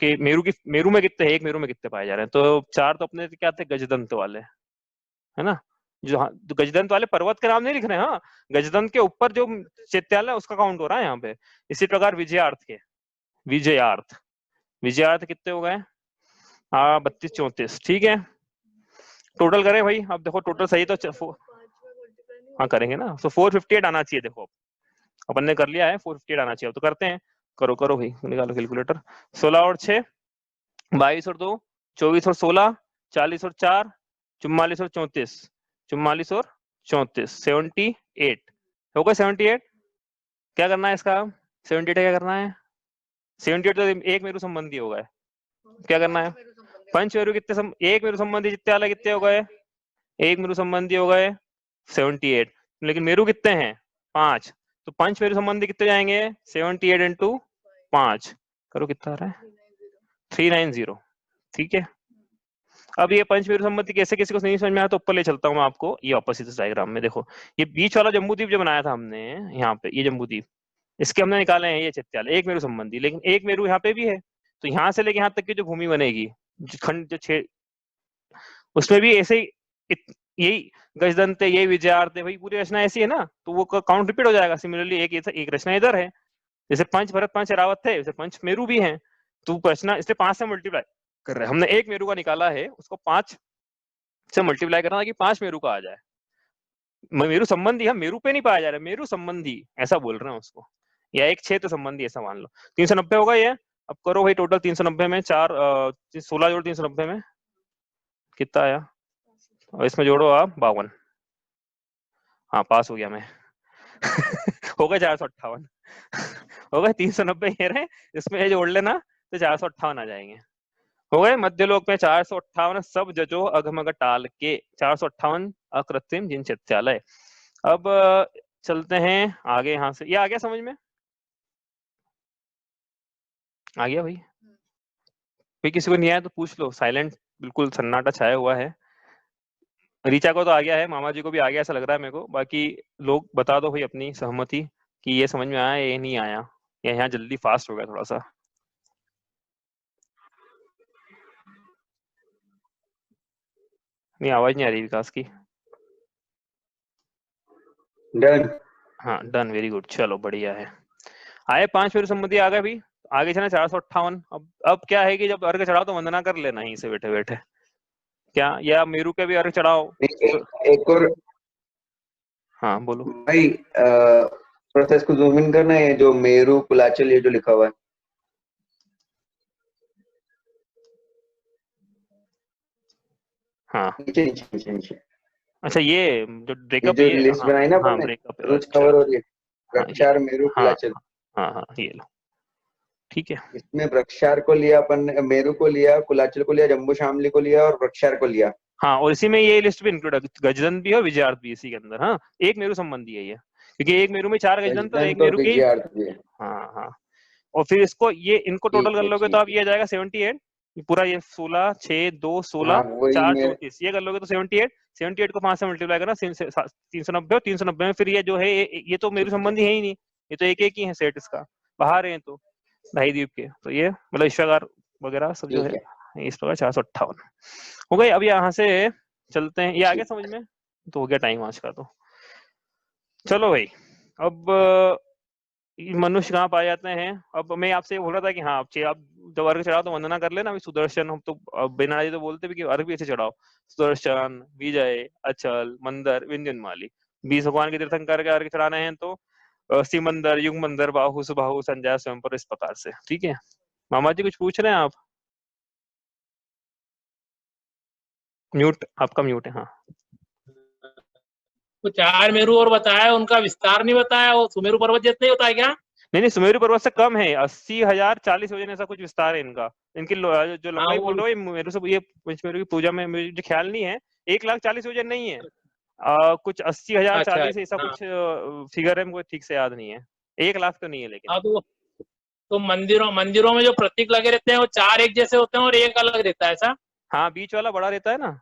में कितने, एक मेरू में कितने पाए जा रहे हैं, तो 4 तो अपने क्या थे, गजदंत वाले, है ना। जो, हाँ, तो गजदंत वाले पर्वत के नाम नहीं लिख रहे हैं, हाँ, गजदंत के ऊपर जो चैत्याल है उसका काउंट हो रहा है यहाँ पे। इसी प्रकार विजयार्थ के, विजयार्थ कितने हो गए, 32 34, ठीक है। टोटल करें भाई, अब देखो टोटल सही तो 5 में मल्टीप्लाई नहीं हाँ करेंगे ना, तो 458 आना चाहिए। देखो अपन ने कर लिया है, 458 आना चाहिए। अब तो करते हैं, करो करो भाई, निकालो कैलकुलेटर। 16 और 6 22 और 2 24 और 16 40 और 4 44 और 34 44 और 34 78 हो गए। 78 क्या करना है इसका, 78 क्या करना है, 78 तो एक मेरू संबंधी होगा, क्या करना है, पंच मेरू कितने एक मेरू संबंधी जितने वाले कितने हो गए, एक मेरू संबंधी हो गए 78, लेकिन मेरू कितने हैं 5, तो पंच मेरू संबंधी कितने जाएंगे 78 इंटू 5, करो कितना आ रहा है 390, ठीक है। अब ये पंच मेरू संबंधी कैसे, किसी को नहीं समझ में आया तो ऊपर ले चलता हूँ मैं आपको, ये ऑपोजिट डायग्राम में देखो, ये बीच वाला जम्बूद्वीप जो बनाया था हमने यहाँ पे, ये जम्बूद्वीप, इसके हमने निकाले हैं ये चैत्याल, एक मेरू संबंधी, लेकिन एक मेरू यहाँ पे भी है, तो यहाँ से लेके यहाँ तक की जो भूमि बनेगी, खंड जो 6, उसमें भी ऐसे ही यही गजदंत है, यही विजयार्थ है, भाई पूरी रचना ऐसी है ना, तो वो काउंट रिपीट हो जाएगा। सिमिलरली एक रचना इधर है, जैसे पंच भरत पंच रावत थे, वैसे पंच मेरू भी है, तो रचना इसलिए 5 से मल्टीप्लाई कर रहे हैं हमने, एक मेरू का निकाला है, उसको 5 से मल्टीप्लाई करना है कि 5 मेरू का आ जाए। मेरू संबंधी, हम मेरू पे नहीं पाया जा रहा है, मेरू संबंधी ऐसा बोल रहे हैं उसको, या एक क्षेत्र संबंधी ऐसा मान लो। 390 होगा ये, अब करो भाई टोटल 390 में 4 16 जोड़ 390 में कितना आया, और इसमें जोड़ो आप 52, हाँ पास हो गया मैं हो गए 458 हो गए 390 ये रहे, इसमें ये जोड़ लेना तो 458 आ जाएंगे, हो गए। मध्यलोक में 458 सब जजो अघमग टाल के, 458 अकृत्रिम जिन चैत्यालय। अब चलते हैं आगे, यहाँ से ये आ गया समझ में, आ गया भाई, भाई किसी को नहीं आया तो पूछ लो, साइलेंट बिल्कुल सन्नाटा छाया हुआ है। रीचा को तो आ गया है, मामा जी को भी आ गया ऐसा लग रहा है मेरे को, बाकी लोग बता दो भाई अपनी सहमति कि ये समझ में आया ये नहीं आया, या यहाँ जल्दी फास्ट हो गया थोड़ा सा। नहीं आवाज नहीं आ रही विकास की। डन। हाँ डन, वेरी गुड, चलो बढ़िया है। आए 5 मेरू संबंधी आ गए भी, आगे चले 458। अब क्या है कि जब अर्घ चढ़ाओ तो वंदना कर लेना ही से बैठे बैठे, क्या, या मेरू के भी अर्घ चढ़ाओ तो, एक और हाँ बोलो भाई, थोड़ा सा इसको जूम इन करना है, जो मेरू कुलाचल ये जो लिखा हुआ है, हाँ। नीचे नीचे नीचे नीचे, अच्छा ये जो ये ब्रेकअप, जो ये लिस्ट हाँ बनाई ना हाँ अपन ने, ब्रेकअप है, रुच अच्छा कवर और ये हाँ ये, वृक्षार मेरू हाँ कुलाचल, हाँ हाँ ये लो, ठीक है। इसमें वृक्षार को लिया अपन ने, मेरू को लिया, कुलाचल को लिया, जम्बू शामली को लिया और वृक्षार को लिया। हाँ और इसी में ये लिस्ट भी इंक्लूड है, गजदंत भी और विजयार्थ भी इसी के अंदर, हाँ एक मेरू संबंधी है ये, क्योंकि एक मेरू में 4 गजदंत और एक गजदंत और मेरू की, विजयार्थ भी है। हाँ हाँ। और फिर इसको ये इनको टोटल कर लोगे तो ठीक आप ये आ जाएगा 78, ये पूरा ये 16 6 2 16 हाँ वही 4 मैं 34, ये कर लोगे तो 78, 78 को 5 से मल्टीप्लाई करना 390, और 390 में फिर ये जो है ये तो मेरू संबंधी है ही नहीं, ये तो एक ही है सेट इसका, बाहर है तो ढाई द्वीप के, तो ये मतलब ईश्वरगार वगैरह सब जो ठीक है है। इस प्रकार 458 हो गए। अब यहाँ से चलते हैं, ये आ गया समझ में, तो हो गया टाइम आज का, तो चलो भाई। अब मनुष्य कहाँ पाए जाते हैं, अब मैं आपसे ये बोल रहा था कि हाँ आप जब अर्घ चढ़ाओ तो वंदना कर लेना, अभी सुदर्शन, हम तो बिना जी तो बोलते भी कि अर्घ भी ऐसे चढ़ाओ, सुदर्शन विजय अचल मंदर विंध्यनमाली, 20 भगवान के तीर्थंकर के अर्घ चढ़ाने हैं, तो सिमंदर युग मंदर बाहु सुबाहु संजय स्वयं पर, इस प्रकार से, ठीक है। मामा जी कुछ पूछ रहे हैं आप, म्यूट, आपका म्यूट है, हाँ वो 4 मेरु और बताया, उनका विस्तार नहीं बताया। वो सुमेरु पर्वत जितना ही होता है क्या? नहीं नहीं, सुमेरु पर्वत से कम है, 80,040 योजन ऐसा कुछ विस्तार है इनका। इनकी जो हाँ लंबाई वो बोल रहे हो ये मेरे से ये पंचमेरु की पूजा में मुझे ख्याल नहीं है, 1,40,000 योजन नहीं है, कुछ 80,040 ऐसा हाँ। कुछ फिगर है, मुझे ठीक से याद नहीं है, 1,00,000 तो नहीं है लेकिन। हाँ तो मंदिरों में जो प्रतीक लगे रहते हैं वो 4 एक जैसे होते हैं और एक अलग रहता है ऐसा? हाँ, बीच वाला बड़ा रहता है ना।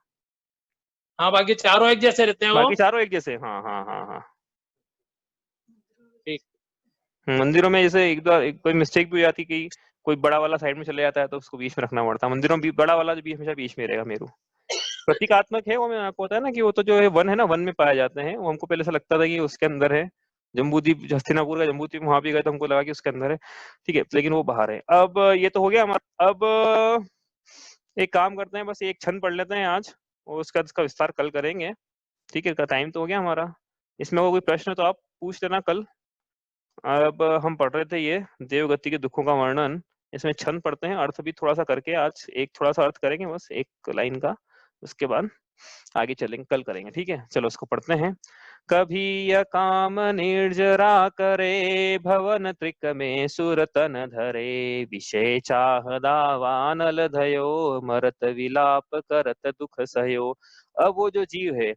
हाँ, बाकी चारों एक जैसे रहते हैं वो। बाकी चारों एक जैसे, हाँ हाँ हाँ हाँ। ठीक। मंदिरों में जैसे एक दो कोई मिस्टेक भी हो जाती कि कोई बड़ा वाला साइड में चले जाता है तो उसको बीच में रखना पड़ता है। मंदिरों में बड़ा वाला जो भी हमेशा बीच में रहेगा। मेरू प्रतीकात्मक है वो, मैं आपको होता है ना कि वो तो जो है वन है ना, वन में पाए जाते हैं। वो हमको पहले से लगता था कि उसके अंदर है। जम्बूद्वीप, हस्तिनापुर का जम्बूद्वीप, वहां भी गए तो हमको लगा कि उसके अंदर है, ठीक है, लेकिन वो बाहर है। अब ये तो हो गया हमारा। अब एक काम करते हैं, बस एक छंद पढ़ लेते हैं आज और उसका विस्तार कल करेंगे, ठीक है। टाइम तो हो गया हमारा। इसमें कोई प्रश्न है तो आप पूछ लेना कल। अब हम पढ़ रहे थे ये देवगति के दुखों का वर्णन। इसमें छंद पढ़ते हैं, अर्थ भी थोड़ा सा करके आज एक थोड़ा सा अर्थ करेंगे, बस एक लाइन का। उसके बाद आगे चलेंगे, कल करेंगे, ठीक है। चलो उसको पढ़ते हैं। कभी य काम निर्जरा करे, भवन त्रिक में सुरतन धरे, विषय चाह दावानल धयो, मरत विलाप करत दुख सहयो। अब वो जो जीव है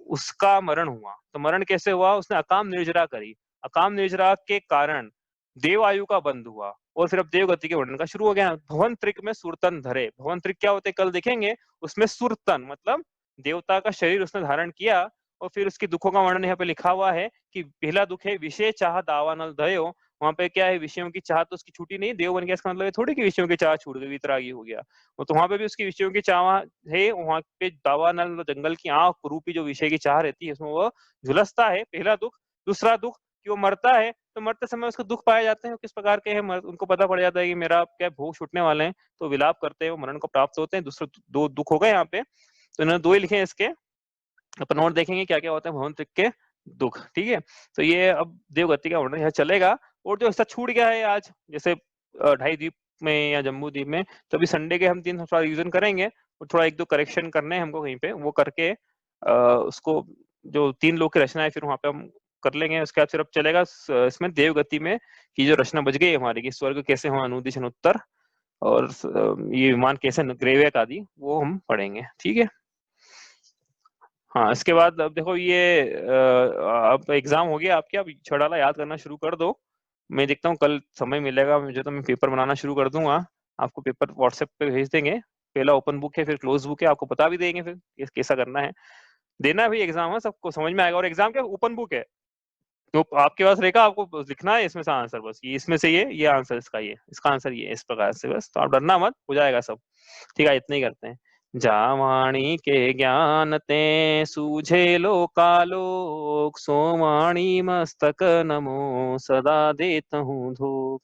उसका मरण हुआ, तो मरण कैसे हुआ? उसने अकाम निर्जरा करी, अकाम निर्जरा के कारण देवायु का बंध हुआ, और फिर अब देवगति के वर्णन का शुरू हो गया। भवन त्रिक में सुरतन धरे, भवन त्रिक क्या होते कल देखेंगे। उसमें सुरतन मतलब देवता का शरीर उसने धारण किया, और फिर उसकी दुखों का वर्णन यहाँ पे लिखा हुआ है कि पहला दुख है विषय चाह दावानल दयो। वहां पे क्या है, विषयों की चाह तो उसकी छूटी नहीं, देव बन गया, इसका मतलब थोड़ी कि विषयों की चाह छूट गई, वितरागी हो गया। तो वहां पे भी उसकी विषयों की चाह है। वहां पे दावानल जंगल की आंख रूपी जो विषय की चाह रहती है उसमें वो झुलसता है, पहला दुख। दूसरा दुख कि वो मरता है, तो मरते समय उसको दुख पाए जाते हैं, किस प्रकार के हैं, उनको पता पड़ जाता है कि मेरा क्या भोग छूटने वाले हैं, तो विलाप करते हैं, वो मरण को प्राप्त होते हैं। दूसरे दो दुख हो गए यहाँ पे, तो इन्होंने दो ही लिखे हैं इसके। अपन और देखेंगे क्या क्या होता है भवन त्रिक के दुख, ठीक है। तो ये अब देवगति का वर्णन यहाँ चलेगा। और जो हिस्सा छूट गया है आज, जैसे ढाई द्वीप में या जम्बू द्वीप में, तो अभी संडे के हम 3 थोड़ा रिविजन करेंगे, और थोड़ा एक दो करेक्शन करने हैं हमको कहीं पे, वो करके उसको जो 3 लोग की रचना है फिर वहां पे हम कर लेंगे। उसके बाद फिर अब चलेगा इसमें देवगति में की जो रचना बच गई है हमारी, की स्वर्ग कैसे हो अनुदिशन उत्तर, और ये विमान कैसे ग्रेवेक आदि, वो हम पढ़ेंगे, ठीक है। हाँ, इसके बाद अब देखो ये अब एग्जाम हो गया आपके, अब छड़ाला याद करना शुरू कर दो। मैं देखता हूँ कल समय मिलेगा मुझे तो मैं पेपर बनाना शुरू कर दूंगा। आपको पेपर व्हाट्सएप पे भेज देंगे। पहला ओपन बुक है, फिर क्लोज बुक है, आपको बता भी देंगे फिर कैसा करना है। देना है भाई एग्जाम है, सबको समझ में आएगा। और एग्जाम क्या ओपन बुक है, तो आपके पास रहेगा, आपको लिखना है इसमें से आंसर, बस ये इसमें से ये आंसर इसका, ये इसका आंसर ये इस प्रकार से, बस। तो आप डरना मत, हो जाएगा सब, ठीक है। इतना ही करते हैं। जावाणी के ज्ञान ते सूझे लोकालोक, सोमाणी मस्तक नमो सदा देत हूँ धूप।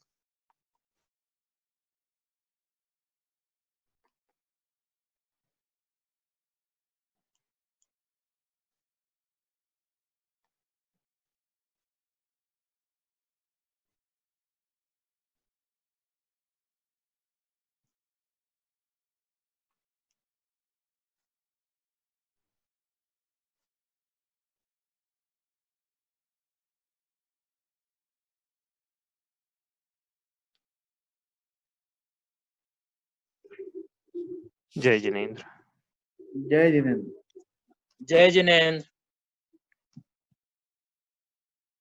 जय जिनेन्द्र। जय जिनेन्द्र। जय जिनेन्द्र।